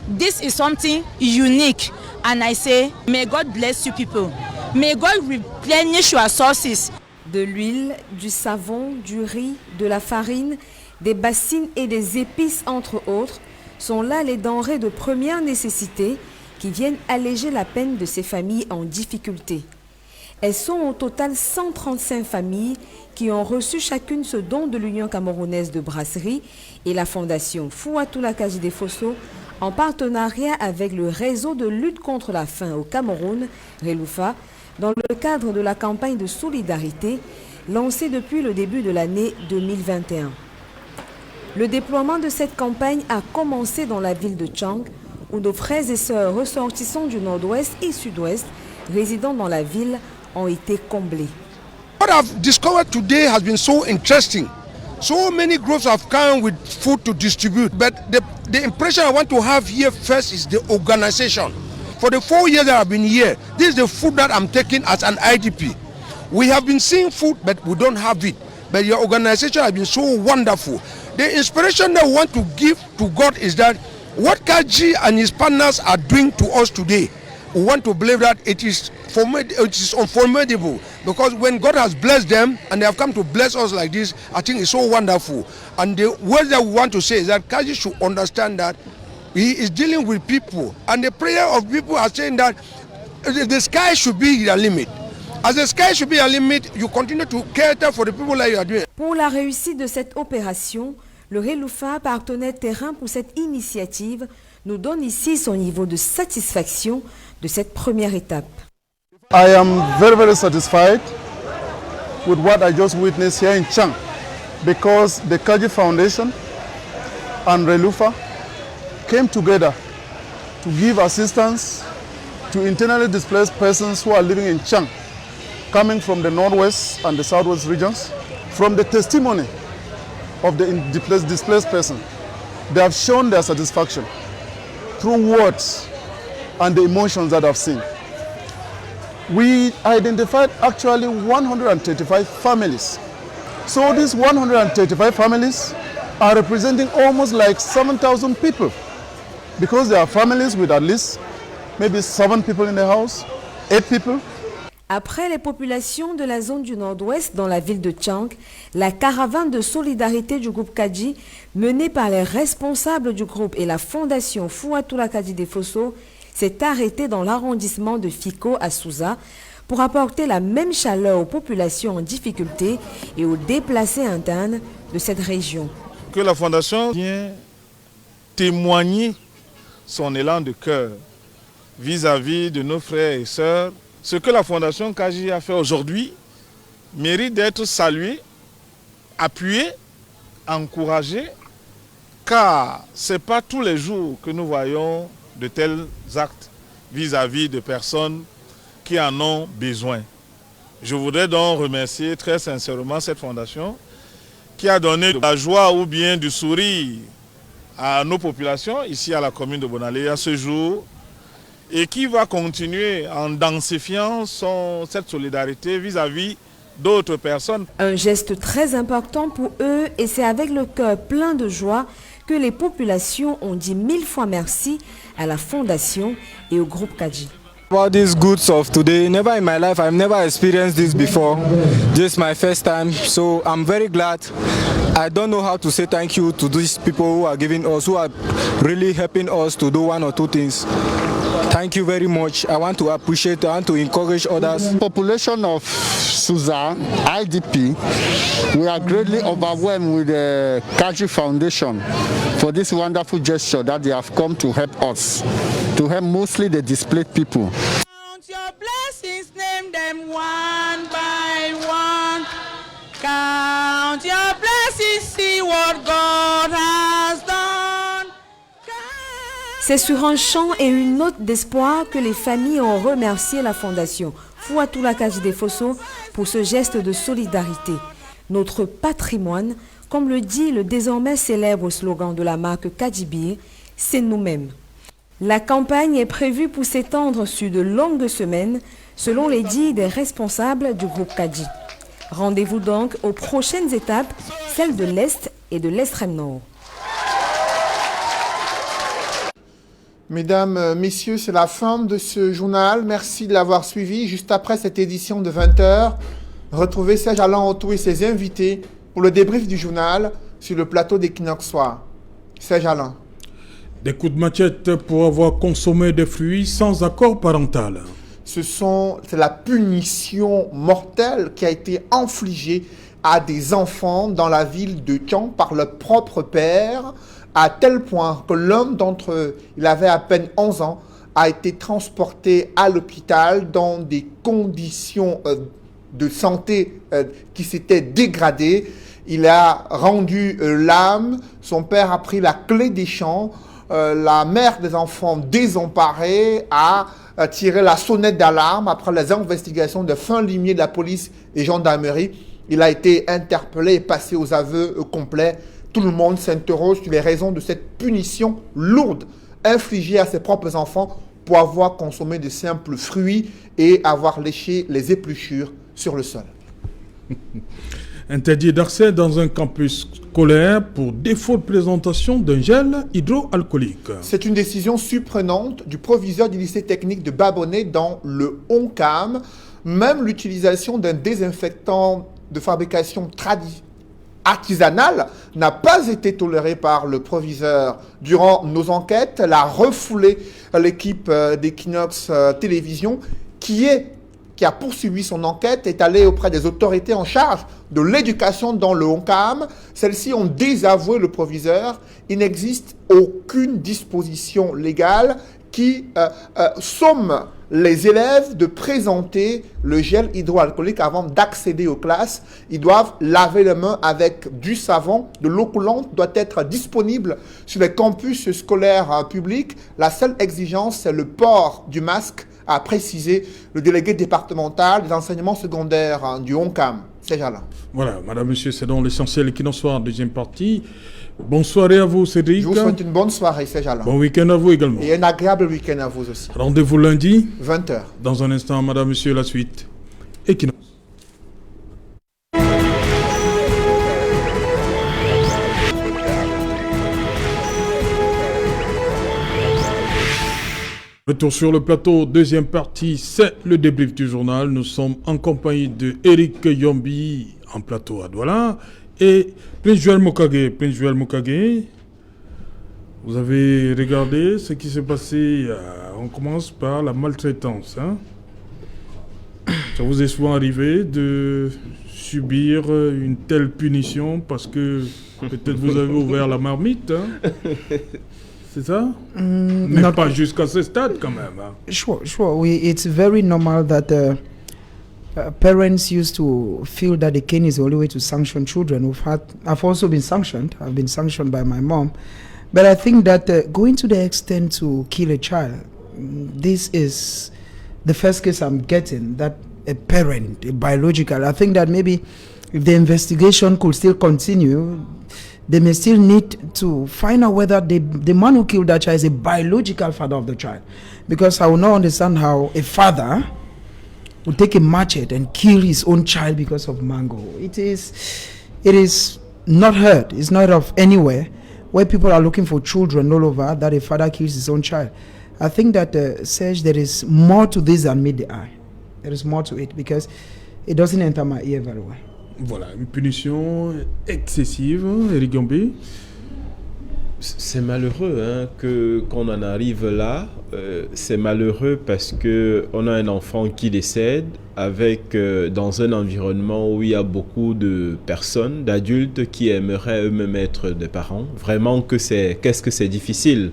This is something unique and I say, may God bless you people. May God replenish your sources. De l'huile, du savon, du riz, de la farine, des bassines et des épices, entre autres, sont là les denrées de première nécessité qui viennent alléger la peine de ces familles en difficulté. Elles sont au total 135 familles qui ont reçu chacune ce don de l'Union camerounaise de brasserie et la fondation Fouatoula Kajide Fosso en partenariat avec le réseau de lutte contre la faim au Cameroun, Reloufa, dans le cadre de la campagne de solidarité lancée depuis le début de l'année 2021. Le déploiement de cette campagne a commencé dans la ville de Tchang, où nos frères et sœurs ressortissants du nord-ouest et sud-ouest, résidant dans la ville, ont été comblés. What I've discovered today has been so interesting. So many groups have come with food to distribute, but the impression I want to have here first is the organization. For the 4 years that I've been here, this is the food that I'm taking as an IDP. We have been seeing food, but we don't have it. But your organization has been so wonderful. The inspiration that we want to give to God is that what Kaji and his partners are doing to us today, we want to believe that it is unformidable, because when God has blessed them and they have come to bless us like this, I think it's so wonderful. And the word that we want to say is that Kaji should understand that he is dealing with people, and the prayer of people are saying that the sky should be the limit. As the sky should be a limit, you continue to cater for the people that you are doing. Pour la réussite de cette opération, le Reloufa, partenaire terrain pour cette initiative, nous donne ici son niveau de satisfaction de cette première étape. I am very satisfied with what I just witnessed here in Tchang, because the Kaji Foundation and Reloufa came together to give assistance to internally displaced persons who are living in Tchang, coming from the northwest and the southwest regions. From the testimony of the displaced person, they have shown their satisfaction through words and the emotions that I've seen. We identified actually 135 families. So these 135 families are representing almost like 7,000 people, because there are families with at least maybe 7 people in the house, 8 people. Après les populations de la zone du nord-ouest dans la ville de Tchang, la caravane de solidarité du groupe Kaji, menée par les responsables du groupe et la fondation Fouatoula Kajide Fosso, s'est arrêtée dans l'arrondissement de Fiko à Souza pour apporter la même chaleur aux populations en difficulté et aux déplacés internes de cette région. Que la fondation vient témoigner son élan de cœur vis-à-vis de nos frères et sœurs. Ce que la Fondation Kaji a fait aujourd'hui mérite d'être salué, appuyé, encouragé, car ce n'est pas tous les jours que nous voyons de tels actes vis-à-vis de personnes qui en ont besoin. Je voudrais donc remercier très sincèrement cette fondation qui a donné de la joie ou bien du sourire à nos populations ici à la commune de Bonalé à ce jour, et qui va continuer en densifiant cette solidarité vis-à-vis d'autres personnes. Un geste très important pour eux, et c'est avec le cœur plein de joie que les populations ont dit 1000 fois merci à la Fondation et au groupe Kaji. About these goods of today, never in my life, I've never experienced this before. This is my first time, so I'm very glad. I don't know how to say thank you to these people who are giving us, who are really helping us to do one or two things. Thank you very much. I want to appreciate, I want to encourage others. Population of Souza, IDP, we are greatly overwhelmed with the Kaji Foundation for this wonderful gesture that they have come to help us, to help mostly the displaced people. Count your blessings, name them one by one. Count your blessings, see what God has done. C'est sur un chant et une note d'espoir que les familles ont remercié la Fondation Fouatoula Kajide Fosso pour ce geste de solidarité. Notre patrimoine, comme le dit le désormais célèbre slogan de la marque Kajibir, c'est nous-mêmes. La campagne est prévue pour s'étendre sur de longues semaines, selon les dires des responsables du groupe Kaji. Rendez-vous donc aux prochaines étapes, celles de l'Est et de l'extrême nord. Mesdames, Messieurs, c'est la fin de ce journal. Merci de l'avoir suivi. Juste après cette édition de 20h, Retrouvez Serge Alain Autou et ses invités pour le débrief du journal sur le plateau d'Equinox Soir. Serge Alain. Des coups de machette pour avoir consommé des fruits sans accord parental. C'est la punition mortelle qui a été infligée à des enfants dans la ville de Thian par leur propre père, à tel point que l'un d'entre eux, il avait à peine 11 ans, a été transporté à l'hôpital dans des conditions de santé qui s'étaient dégradées. Il a rendu l'âme, son père a pris la clé des champs, la mère des enfants désemparée a tiré la sonnette d'alarme après les investigations de fins limiers de la police et gendarmerie. Il a été interpellé et passé aux aveux complets. Tout le monde s'interroge sur les raisons de cette punition lourde infligée à ses propres enfants pour avoir consommé de simples fruits et avoir léché les épluchures sur le sol. Interdit d'accès dans un campus scolaire pour défaut de présentation d'un gel hydroalcoolique. C'est une décision surprenante du proviseur du lycée technique de Babonnet dans le Oncam. Même l'utilisation d'un désinfectant de fabrication artisanale n'a pas été tolérée par le proviseur. Durant nos enquêtes, elle a refoulé l'équipe d'Equinox Télévision qui a poursuivi son enquête, est allée auprès des autorités en charge de l'éducation dans le Oncam. Celles-ci ont désavoué le proviseur. Il n'existe aucune disposition légale qui somme les élèves de présenter le gel hydroalcoolique avant d'accéder aux classes. Ils doivent laver les mains avec du savon. De l'eau coulante doit être disponible sur les campus scolaires publics. La seule exigence, c'est le port du masque, a précisé le délégué départemental des enseignements secondaires du Oncam. C'est Jala. Voilà, madame, monsieur, c'est donc l'essentiel qui nous soit en deuxième partie. Bonne soirée à vous, Cédric. Je vous souhaite une bonne soirée, c'est Jala. Bon week-end à vous également. Et un agréable week-end à vous aussi. Rendez-vous lundi. 20h. Dans un instant, madame, monsieur, la suite. Equinox. Retour sur le plateau, deuxième partie, c'est le débrief du journal. Nous sommes en compagnie de Eric Yombi en plateau à Douala et Prince Joël Mokage. Prince Joël Mokage, vous avez regardé ce qui s'est passé. On commence par la maltraitance. Ça vous est souvent arrivé de subir une telle punition parce que peut-être vous avez ouvert la marmite. C'est ça? Mais pas jusqu'à ce stade quand même. Sure. It's very normal that parents used to feel that the cane is the only way to sanction children. I've also been sanctioned. I've been sanctioned by my mom. But I think that going to the extent to kill a child, this is the first case I'm getting, that a parent, a biological. I think that maybe if the investigation could still continue, they may still need to find out whether the man who killed that child is a biological father of the child. Because I will not understand how a father would take a machete and kill his own child because of mango. It is not heard. It's not of anywhere where people are looking for children all over that a father kills his own child. I think that Serge, there is more to this than meet the eye. There is more to it because it doesn't enter my ear very well. Voilà, une punition excessive, Eric Gambé. C'est malheureux qu'on en arrive là. C'est malheureux parce qu'on a un enfant qui décède dans un environnement où il y a beaucoup de personnes, d'adultes qui aimeraient eux-mêmes être des parents. Vraiment qu'est-ce que c'est difficile.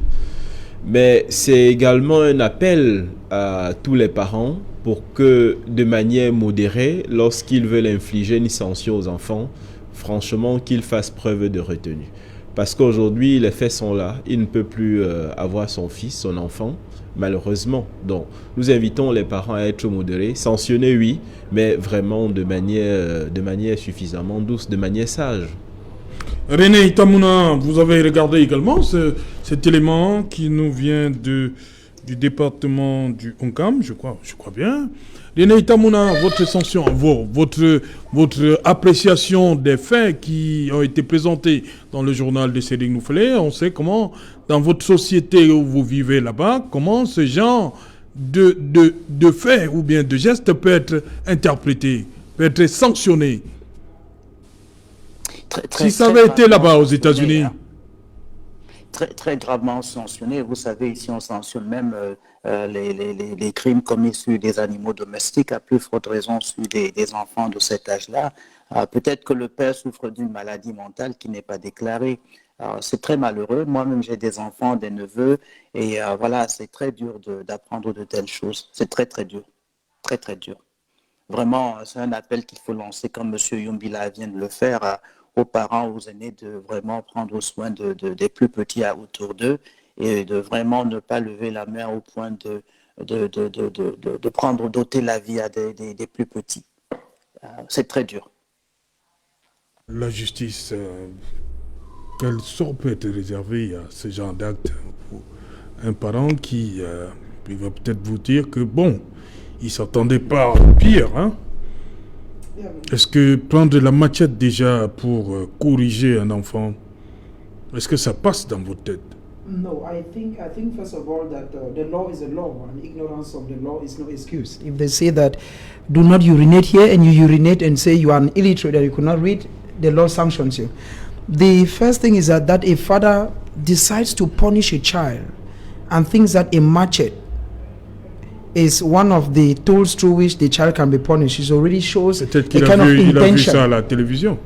Mais c'est également un appel à tous les parents pour que, de manière modérée, lorsqu'ils veulent infliger une sanction aux enfants, franchement, qu'ils fassent preuve de retenue. Parce qu'aujourd'hui, les faits sont là. Il ne peut plus avoir son fils, son enfant, malheureusement. Donc, nous invitons les parents à être modérés. Sanctionner, oui, mais vraiment de manière suffisamment douce, de manière sage. René Itamouna, vous avez regardé également cet élément qui nous vient du département du Oncam, je crois bien. René Itamouna, votre sanction, votre appréciation des faits qui ont été présentés dans le journal de Cédric Noufelé. On sait comment, dans votre société où vous vivez là-bas, comment ce genre de faits ou bien de gestes peut être interprété. peut être sanctionné. Si ça avait été là-bas aux États-Unis. Très gravement sanctionné. Vous savez, ici, on sanctionne même les crimes commis sur des animaux domestiques, à plus forte raison sur des enfants de cet âge-là. Peut-être que le père souffre d'une maladie mentale qui n'est pas déclarée. C'est très malheureux. Moi-même, j'ai des enfants, des neveux, et voilà, c'est très dur d'apprendre de telles choses. C'est très, très dur. Très, très dur. Vraiment, c'est un appel qu'il faut lancer, comme M. Yumbila vient de le faire, aux parents, aux aînés, de vraiment prendre soin des plus petits autour d'eux et de vraiment ne pas lever la main au point de prendre, d'ôter la vie à des plus petits. C'est très dur. La justice, quel sort peut être réservé à ce genre d'acte pour un parent qui il va peut-être vous dire que bon, il ne s'attendait pas au pire, hein? Est-ce que prendre la machette déjà pour corriger un enfant, est-ce que ça passe dans votre tête? No, I think first of all that the law is a law, and ignorance of the law is no excuse. If they say that do not urinate here, and you urinate and say you are an illiterate and you could not read, the law sanctions you. The first thing is that a father decides to punish a child and thinks that a machete is one of the tools through which the child can be punished. It already shows a kind of intention. Il a vu ça à la télévision.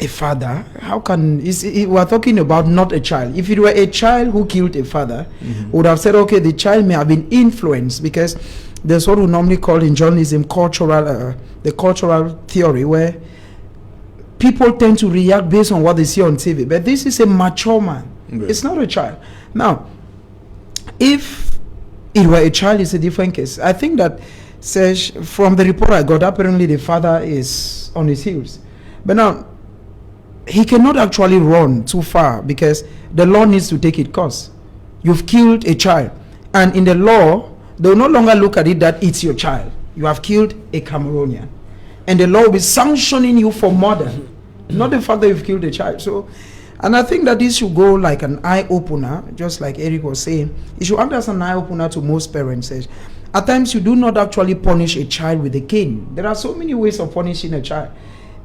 A father, how can we are talking about not a child? If it were a child who killed a father, would have said, okay, the child may have been influenced, because there's what we normally call in journalism the cultural theory, where people tend to react based on what they see on TV. But this is a mature man. It's not a child. Now, if it were a child, it's a different case. I think that, Serge, from the report I got, apparently the father is on his heels. But now, he cannot actually run too far, because the law needs to take its course. You've killed a child. And in the law, they will no longer look at it that it's your child. You have killed a Cameroonian. And the law will be sanctioning you for murder, not the fact that you've killed a child. So, and I think that this should go like an eye-opener, just like Eric was saying. It should act as an eye-opener to most parents. At times, you do not actually punish a child with a cane. There are so many ways of punishing a child.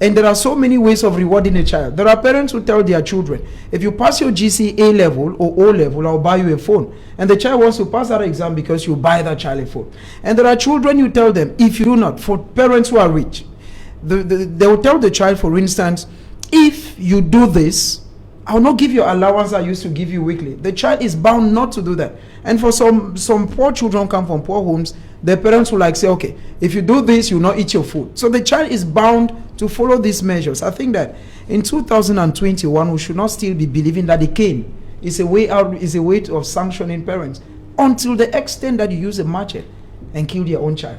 And there are so many ways of rewarding a child. There are parents who tell their children, if you pass your GCA level or O level, I'll buy you a phone. And the child wants to pass that exam because you buy that child a phone. And there are children you tell them, if you do not, for parents who are rich, they will tell the child, for instance, if you do this, I will not give you allowance I used to give you weekly. The child is bound not to do that. And for some poor children come from poor homes, their parents will say, okay, if you do this, you will not eat your food. So the child is bound to follow these measures. I think that in 2021, we should not still be believing that the cane is a way out, is a way of sanctioning parents, until the extent that you use a machete and kill your own child.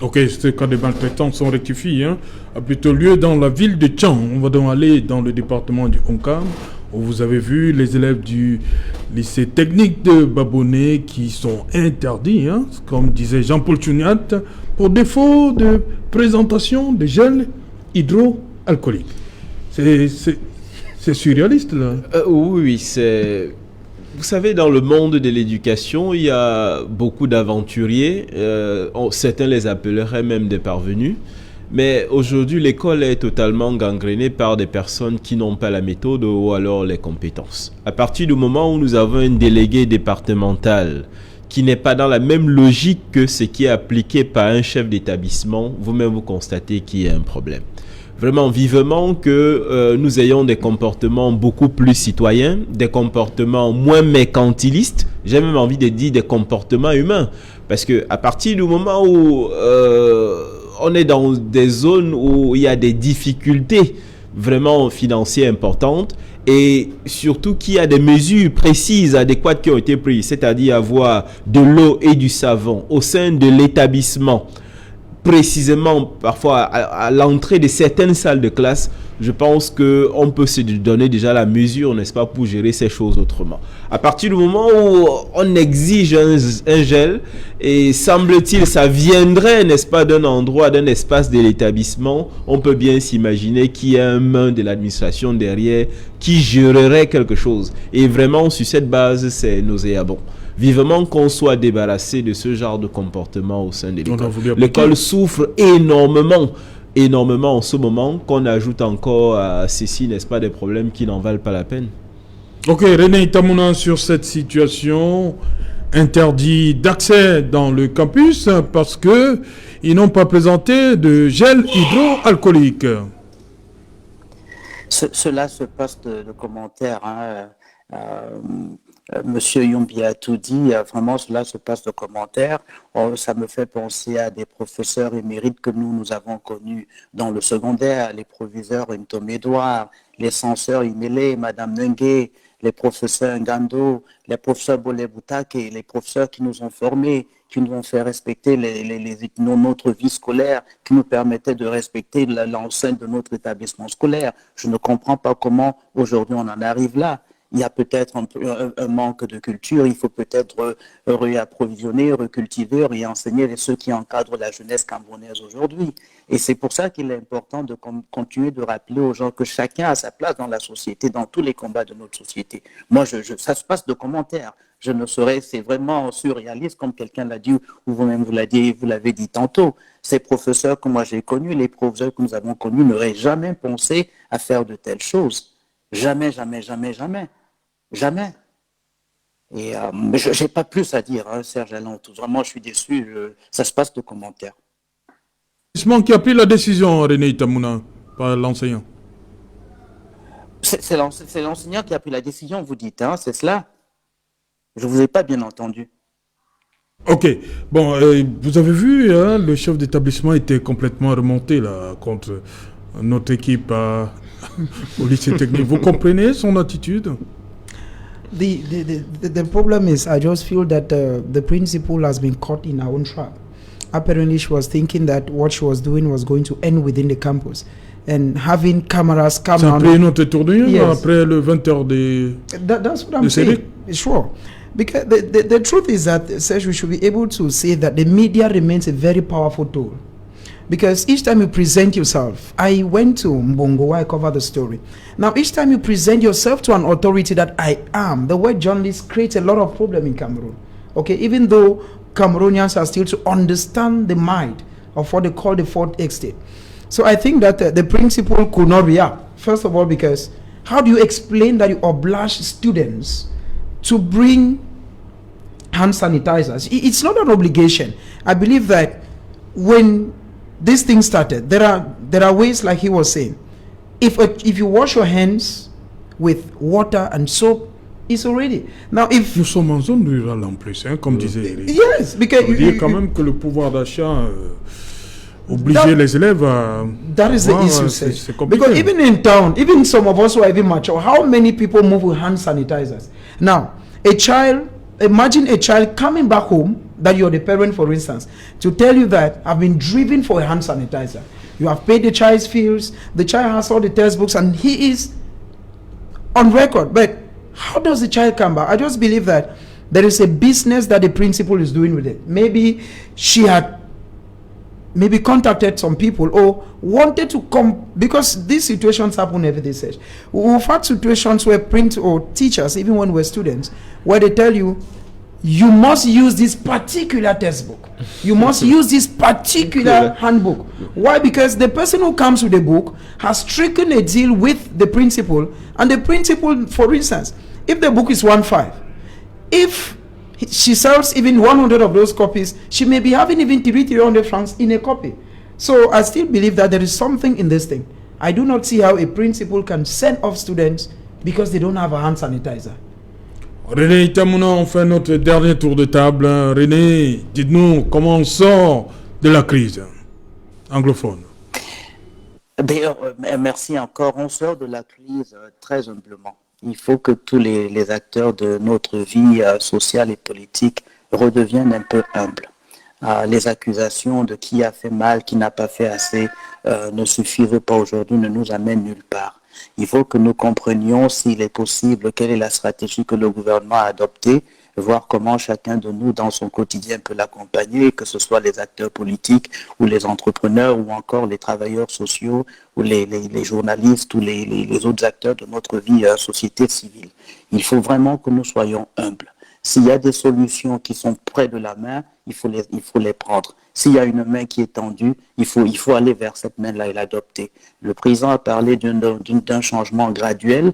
Ok, ces cas de maltraitance sont rectifiés, hein, a plutôt lieu dans la ville de Tchang. On va donc aller dans le département du Onkam, où vous avez vu les élèves du lycée technique de Babonnet qui sont interdits, hein, comme disait Jean-Paul Chouniat, pour défaut de présentation de gel hydroalcoolique. C'est surréaliste, là. Oui, c'est... Vous savez, dans le monde de l'éducation, il y a beaucoup d'aventuriers. Certains les appelleraient même des parvenus. Mais aujourd'hui, l'école est totalement gangrénée par des personnes qui n'ont pas la méthode ou alors les compétences. À partir du moment où nous avons un délégué départemental qui n'est pas dans la même logique que ce qui est appliqué par un chef d'établissement, vous-même vous constatez qu'il y a un problème. Vraiment vivement que nous ayons des comportements beaucoup plus citoyens, des comportements moins mercantilistes, j'ai même envie de dire des comportements humains. Parce que à partir du moment où on est dans des zones où il y a des difficultés vraiment financières importantes, et surtout qu'il y a des mesures précises, adéquates qui ont été prises, c'est-à-dire avoir de l'eau et du savon au sein de l'établissement, précisément parfois à l'entrée de certaines salles de classe, je pense qu'on peut se donner déjà la mesure, n'est-ce pas, pour gérer ces choses autrement. À partir du moment où on exige un gel, et semble-t-il ça viendrait, n'est-ce pas, d'un endroit, d'un espace de l'établissement, on peut bien s'imaginer qu'il y a un main de l'administration derrière qui gérerait quelque chose. Et vraiment, sur cette base, c'est nauséabond. vivement qu'on soit débarrassé de ce genre de comportement au sein de l'école. L'école souffre énormément en ce moment, qu'on ajoute encore à ceci, n'est-ce pas, des problèmes qui n'en valent pas la peine. Ok, René Itamuna, sur cette situation, interdit d'accès dans le campus parce que ils n'ont pas présenté de gel hydroalcoolique. Cela se passe de commentaires. Monsieur Yumbi a tout dit, vraiment cela se passe de commentaires. Ça me fait penser à des professeurs émérites que nous avons connus dans le secondaire, les proviseurs Ntom-Edouard, les censeurs Imele, Madame Nengue, les professeurs Ngando, les professeurs Boleboutake, les professeurs qui nous ont formés, qui nous ont fait respecter notre vie scolaire, qui nous permettaient de respecter l'enceinte de notre établissement scolaire. Je ne comprends pas comment aujourd'hui on en arrive là. Il y a peut-être un manque de culture, il faut peut-être réapprovisionner, recultiver, réenseigner ceux qui encadrent la jeunesse camerounaise aujourd'hui. Et c'est pour ça qu'il est important de continuer de rappeler aux gens que chacun a sa place dans la société, dans tous les combats de notre société. Moi, ça se passe de commentaires. Je ne saurais, c'est vraiment surréaliste, comme quelqu'un l'a dit, ou vous-même vous l'avez dit tantôt. Ces professeurs que moi j'ai connus, les professeurs que nous avons connus, n'auraient jamais pensé à faire de telles choses. Jamais, jamais, jamais, jamais. Jamais. Et je n'ai pas plus à dire, Serge Alantou. Vraiment, je suis déçu. Ça se passe de commentaires. Qui a pris la décision, René Itamuna, pas l'enseignant? C'est l'enseignant qui a pris la décision, vous dites, c'est cela? Je ne vous ai pas bien entendu. Ok. Bon, vous avez vu, le chef d'établissement était complètement remonté là, contre notre équipe au lycée technique. Vous comprenez son attitude? The problem is, I just feel that the principal has been caught in her own trap. Apparently, she was thinking that what she was doing was going to end within the campus. And having cameras come on. Après notre tournure, après le 20h de That's what I'm saying. Sure. Because the truth is that, Serge, we should be able to say that the media remains a very powerful tool. Because each time you present yourself, I went to Mbongo where I cover the story. Now, each time you present yourself to an authority that I am, the word journalist creates a lot of problem in Cameroon. Okay, even though Cameroonians are still to understand the mind of what they call the fourth estate. So I think that the principal could not react. First of all, because how do you explain that you oblige students to bring hand sanitizers? It's not an obligation. I believe that when this thing started, there are ways, like he was saying. If you wash your hands with water and soap, it's already. Now, if nous sommes en zone rurale en plus, comme disait Eric. Yes, because ça veut dire quand même que le pouvoir d'achat obliger les élèves à. That is the issue, c'est compliqué. Because even in town, even some of us who are even mature, how many people move with hand sanitizers? Now, imagine a child coming back home, that you're the parent, for instance, to tell you that I've been driven for a hand sanitizer. You have paid the child's fees, the child has all the textbooks, and he is on record. But how does the child come back? I just believe that there is a business that the principal is doing with it. Maybe she had contacted some people or wanted to come, because these situations happen every day. We've had situations where teachers, even when we're students, where they tell you, you must use this particular textbook. You must use this particular handbook. Why? Because the person who comes with the book has stricken a deal with the principal, and the principal, for instance, if the book is 1.5, if she sells even 100 of those copies, she may be having even 300 francs in a copy. So I still believe that there is something in this thing. I do not see how a principal can send off students because they don't have a hand sanitizer. René Itamuna, on fait notre dernier tour de table. René, dites-nous comment on sort de la crise anglophone. Merci encore. On sort de la crise très humblement. Il faut que tous les acteurs de notre vie sociale et politique redeviennent un peu humbles. Les accusations de qui a fait mal, qui n'a pas fait assez, ne suffisent pas aujourd'hui, ne nous amènent nulle part. Il faut que nous comprenions, s'il est possible, quelle est la stratégie que le gouvernement a adoptée, voir comment chacun de nous, dans son quotidien, peut l'accompagner, que ce soit les acteurs politiques ou les entrepreneurs ou encore les travailleurs sociaux ou les journalistes ou les autres acteurs de notre vie société civile. Il faut vraiment que nous soyons humbles. S'il y a des solutions qui sont près de la main, il faut les prendre. S'il y a une main qui est tendue, il faut aller vers cette main-là et l'adopter. Le président a parlé d'un changement graduel.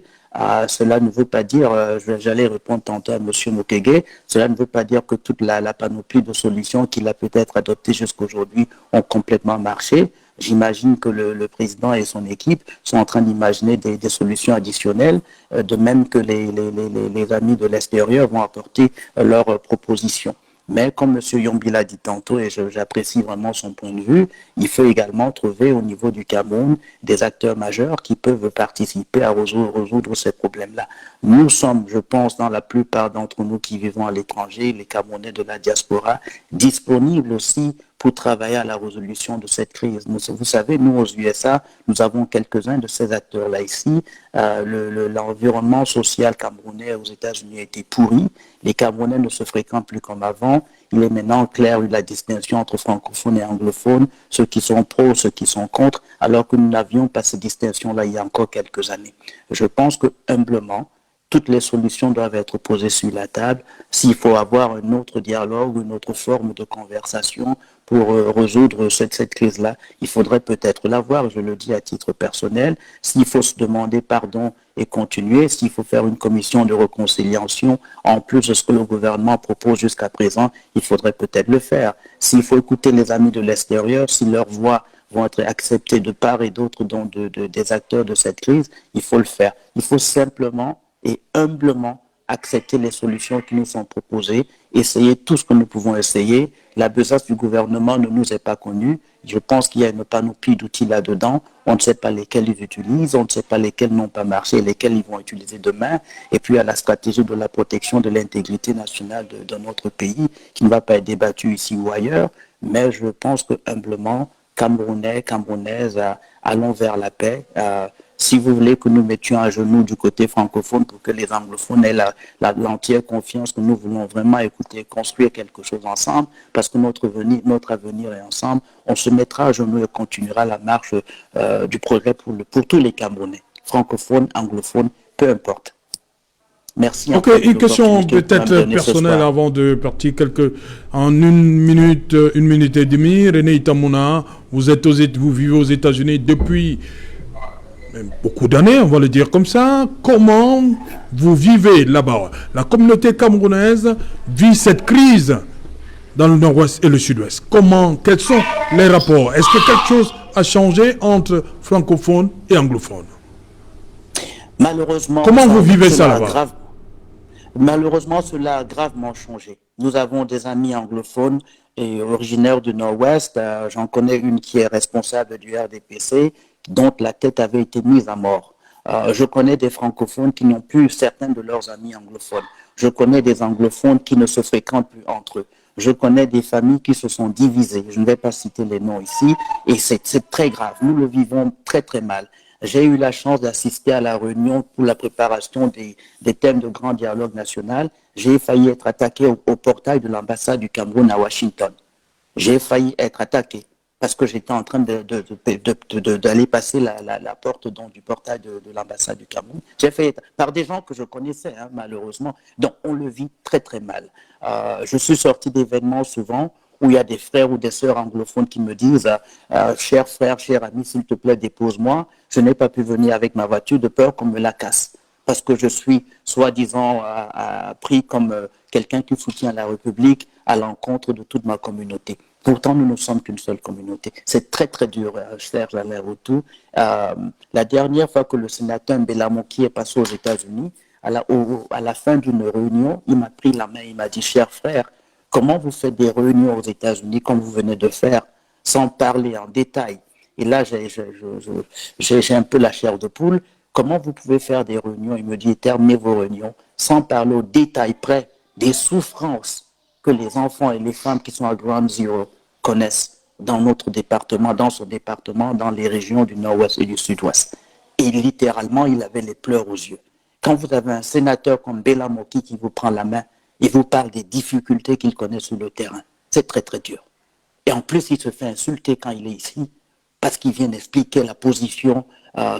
Cela ne veut pas dire, j'allais répondre tantôt à M. Mukwege, cela ne veut pas dire que toute la panoplie de solutions qu'il a peut-être adoptées jusqu'aujourd'hui ont complètement marché. J'imagine que le président et son équipe sont en train d'imaginer des solutions additionnelles, de même que les amis de l'extérieur vont apporter leurs propositions. Mais comme M. Yombi l'a dit tantôt, et j'apprécie vraiment son point de vue, il faut également trouver au niveau du Cameroun des acteurs majeurs qui peuvent participer à résoudre ces problèmes-là. Nous sommes, je pense, dans la plupart d'entre nous qui vivons à l'étranger, les Camerounais de la diaspora, disponibles aussi pour travailler à la résolution de cette crise. Vous savez, nous, aux USA, nous avons quelques-uns de ces acteurs-là ici. L'environnement social camerounais aux États-Unis a été pourri. Les Camerounais ne se fréquentent plus comme avant. Il est maintenant clair la distinction entre francophones et anglophones, ceux qui sont pro, ceux qui sont contre, alors que nous n'avions pas cette distinction-là il y a encore quelques années. Je pense que, humblement, toutes les solutions doivent être posées sur la table. S'il faut avoir un autre dialogue, une autre forme de conversation pour résoudre cette crise-là, il faudrait peut-être l'avoir, je le dis à titre personnel. S'il faut se demander pardon et continuer, s'il faut faire une commission de réconciliation, en plus de ce que le gouvernement propose jusqu'à présent, il faudrait peut-être le faire. S'il faut écouter les amis de l'extérieur, si leurs voix vont être acceptées de part et d'autre des acteurs de cette crise, il faut le faire. Il faut simplement et humblement accepter les solutions qui nous sont proposées, essayer tout ce que nous pouvons essayer. La besace du gouvernement ne nous est pas connue. Je pense qu'il y a une panoplie d'outils là-dedans. On ne sait pas lesquels ils utilisent, on ne sait pas lesquels n'ont pas marché, lesquels ils vont utiliser demain. Et puis, il y a la stratégie de la protection de l'intégrité nationale de notre pays qui ne va pas être débattue ici ou ailleurs. Mais je pense que humblement, Camerounais, Camerounaises, allons vers la paix. Si vous voulez que nous mettions à genoux du côté francophone pour que les anglophones aient l'entière confiance que nous voulons vraiment écouter, construire quelque chose ensemble, parce que notre avenir est ensemble, on se mettra à genoux et continuera la marche du progrès pour tous les Camerounais, francophones, anglophones, peu importe. Merci. Ok, une question peut-être personnelle avant de partir en une minute et demie. René Itamouna, vous vivez aux États-Unis depuis beaucoup d'années, on va le dire comme ça. Comment vous vivez là-bas? La communauté camerounaise vit cette crise dans le nord-ouest et le sud-ouest. Quels sont les rapports? Est-ce que quelque chose a changé entre francophones et anglophones? Malheureusement, comment vous vivez ça là-bas? Malheureusement, cela a gravement changé. Nous avons des amis anglophones et originaires du nord-ouest. J'en connais une qui est responsable du RDPC, dont la tête avait été mise à mort. Je connais des francophones qui n'ont plus certains de leurs amis anglophones. Je connais des anglophones qui ne se fréquentent plus entre eux. Je connais des familles qui se sont divisées. Je ne vais pas citer les noms ici. Et c'est très grave. Nous le vivons très très mal. J'ai eu la chance d'assister à la réunion pour la préparation des thèmes de grand dialogue national. J'ai failli être attaqué au portail de l'ambassade du Cameroun à Washington. J'ai failli être attaqué parce que j'étais en train d'aller passer la porte du portail de l'ambassade du Cameroun. J'ai failli être par des gens que je connaissais, malheureusement. Donc on le vit très très mal. Je suis sorti d'événements souvent où il y a des frères ou des sœurs anglophones qui me disent cher frère, cher ami, s'il te plaît, dépose-moi. Je n'ai pas pu venir avec ma voiture de peur qu'on me la casse. Parce que je suis, soi-disant, pris comme quelqu'un qui soutient la République à l'encontre de toute ma communauté. Pourtant, nous ne sommes qu'une seule communauté. C'est très, très dur, Serge Alain-Routou. La dernière fois que le sénateur Mbelamoki est passé aux États-Unis, à la fin d'une réunion, il m'a pris la main, il m'a dit, cher frère, comment vous faites des réunions aux États-Unis comme vous venez de faire, sans parler en détail? Et là, j'ai un peu la chair de poule. Comment vous pouvez faire des réunions? Il me dit, terminez vos réunions, sans parler au détail près des souffrances que les enfants et les femmes qui sont à Ground Zero connaissent dans notre département, dans ce département, dans les régions du nord-ouest et du sud-ouest. Et littéralement, il avait les pleurs aux yeux. Quand vous avez un sénateur comme Mbelamoki qui vous prend la main, il vous parle des difficultés qu'il connaît sur le terrain. C'est très, très dur. Et en plus, il se fait insulter quand il est ici, parce qu'il vient d'expliquer la position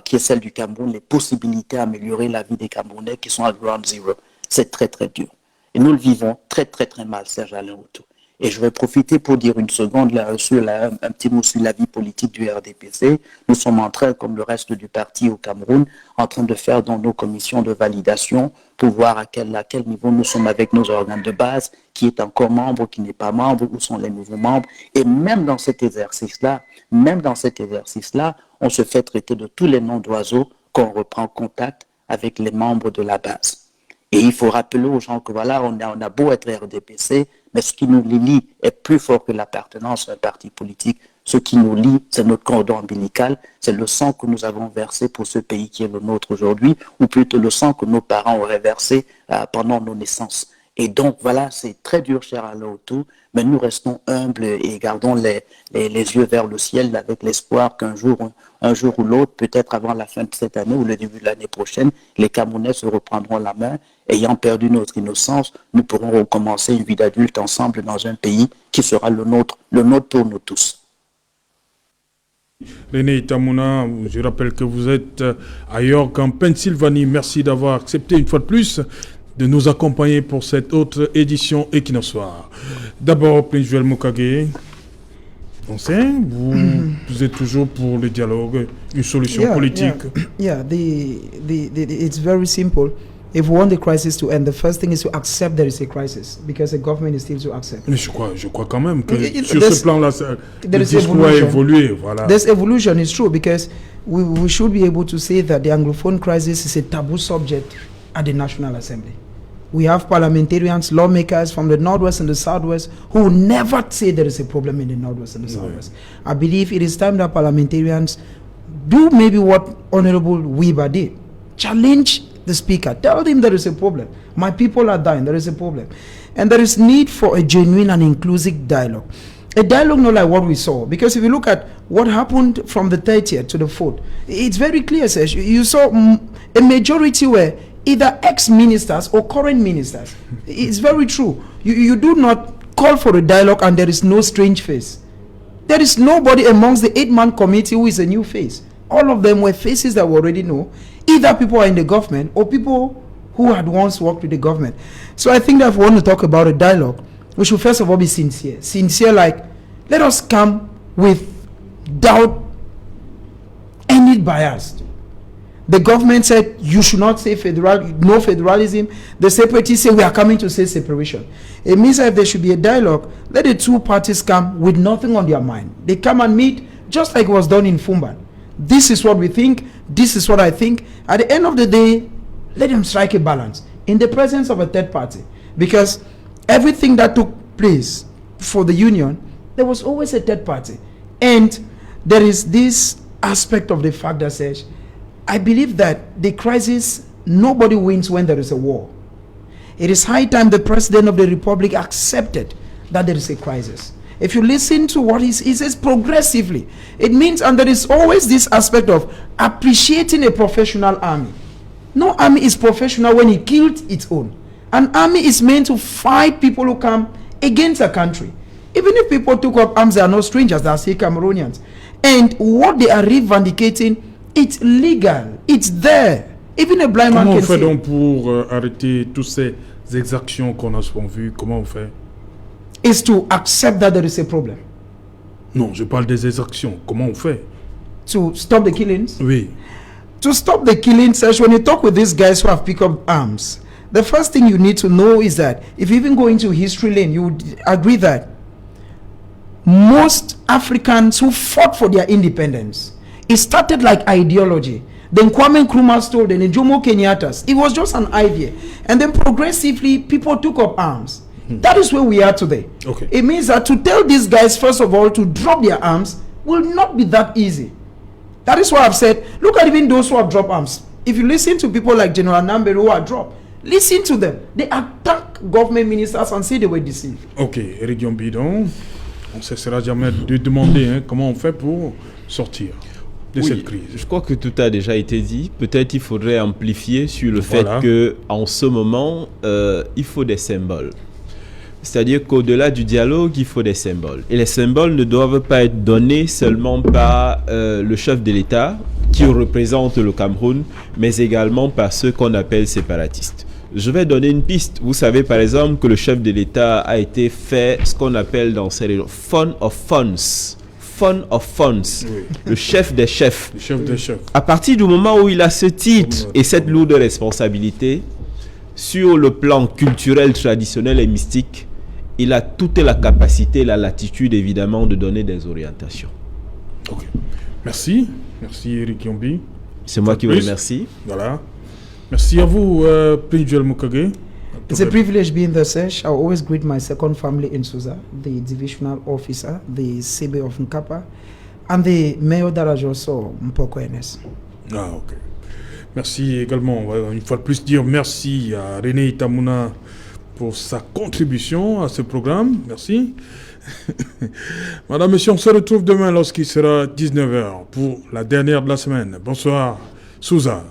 qui est celle du Cameroun, les possibilités d'améliorer la vie des Camerounais qui sont à Ground Zero. C'est très, très dur. Et nous le vivons très, très, très mal, Serge Alain Autou. Et je vais profiter pour dire une seconde un petit mot sur la vie politique du RDPC. Nous sommes en train, comme le reste du parti au Cameroun, en train de faire dans nos commissions de validation pour voir à quel niveau nous sommes avec nos organes de base, qui est encore membre, qui n'est pas membre, où sont les nouveaux membres. Et même dans cet exercice-là, on se fait traiter de tous les noms d'oiseaux quand on reprend contact avec les membres de la base. Et il faut rappeler aux gens que voilà, on a beau être RDPC, mais ce qui nous lie est plus fort que l'appartenance à un parti politique. Ce qui nous lie, c'est notre cordon ombilical, c'est le sang que nous avons versé pour ce pays qui est le nôtre aujourd'hui, ou plutôt le sang que nos parents auraient versé pendant nos naissances. Et donc voilà, c'est très dur, cher Alain Autou, mais nous restons humbles et gardons les yeux vers le ciel avec l'espoir qu'un jour ou l'autre, peut-être avant la fin de cette année ou le début de l'année prochaine, les Camerounais se reprendront la main. Ayant perdu notre innocence, nous pourrons recommencer une vie d'adulte ensemble dans un pays qui sera le nôtre pour nous tous. René Itamouna, je rappelle que vous êtes à York, en Pennsylvanie. Merci d'avoir accepté une fois de plus de nous accompagner pour cette autre édition Equinoxoir. D'abord, Prince Joël Mokage, vous êtes toujours pour le dialogue, une solution politique. It's very simple. If we want the crisis to end, the first thing is to accept there is a crisis, because the government is still to accept. Mais je crois quand même que sur ce plan-là, le discours a évolué. Voilà. There's evolution, it's true, because we should be able to say that the Anglophone crisis is a taboo subject at the National Assembly. We have parliamentarians, lawmakers from the Northwest and the Southwest who never say there is a problem in the Northwest and the Southwest. I believe it is time that parliamentarians do maybe what Honorable Weber did. Challenge the speaker. Tell him there is a problem. My people are dying. There is a problem. And there is need for a genuine and inclusive dialogue. A dialogue not like what we saw. Because if you look at what happened from the 30th to the 4th, it's very clear, Serge. You saw a majority were either ex-ministers or current ministers. It's very true. You do not call for a dialogue and there is no strange face. There is nobody amongst the 8-man committee who is a new face. All of them were faces that we already know. Either people are in the government or people who had once worked with the government. So I think that if we want to talk about a dialogue, we should first of all be sincere. Sincere, like, let us come without any bias. The government said you should not say no federalism. The separatists say we are coming to say separation. It means that if there should be a dialogue, let the two parties come with nothing on their mind. They come and meet just like it was done in Fumban. This is what we think. This is what I think. At the end of the day, let them strike a balance in the presence of a third party. Because everything that took place for the union, there was always a third party. And there is this aspect of the fact that says, I believe that the crisis, nobody wins when there is a war. It is high time the President of the Republic accepted that there is a crisis. If you listen to what he says progressively, it means, and there is always this aspect of appreciating a professional army. No army is professional when it killed its own. An army is meant to fight people who come against a country. Even if people took up arms, they are not strangers, they are still Cameroonians. And what they are revendicating, it's legal, it's there. Even a blind man can see. Comment on fait donc pour arrêter toutes ces exactions qu'on a souvent vues? Comment on fait? Is to accept that there is a problem. Non, je parle des exactions. Comment on fait? To stop the killings? Oui. To stop the killings, when you talk with these guys who have picked up arms, the first thing you need to know is that if you even go into history lane, you would agree that most Africans who fought for their independence, it started like ideology. Then Kwame Nkrumah told, then Jomo Kenyatta's. It was just an idea. And then progressively, people took up arms. That is where we are today. Okay. It means that to tell these guys, first of all, to drop their arms will not be that easy. That is why I've said, look at even those who have dropped arms. If you listen to people like General Nambe who are dropped, listen to them. They attack government ministers and say they were deceived. Ok, Eric Bidon, on ne cessera jamais de demander comment on fait pour sortir de cette crise. Je crois que tout a déjà été dit. Peut-être il faudrait amplifier sur le fait que en ce moment, il faut des symboles. C'est-à-dire qu'au-delà du dialogue, il faut des symboles. Et les symboles ne doivent pas être donnés seulement par le chef de l'État qui représente le Cameroun, mais également par ceux qu'on appelle séparatistes. Je vais donner une piste. Vous savez par exemple que le chef de l'État a été fait ce qu'on appelle dans ces régions Fun of Funds. Fun of Funds, oui. Le chef des chefs. Le chef des chefs. À partir du moment où il a ce titre et cette lourde responsabilité, sur le plan culturel, traditionnel et mystique, il a toute la capacité, la latitude évidemment de donner des orientations. Ok. Merci. Merci Eric Yombi. C'est moi qui vous remercie. Voilà. Merci à vous, Prince Joel Mukage. It's a privilege being the SESH. I always greet my second family in Susa, the divisional officer, the CB of Nkapa, and the mayor d'Arajoso, Mpoko NS. Ah, ok. Merci également. Une fois de plus, dire merci à René Itamuna pour sa contribution à ce programme. Merci. Madame, Monsieur, on se retrouve demain lorsqu'il sera 19h pour la dernière de la semaine. Bonsoir, Souza.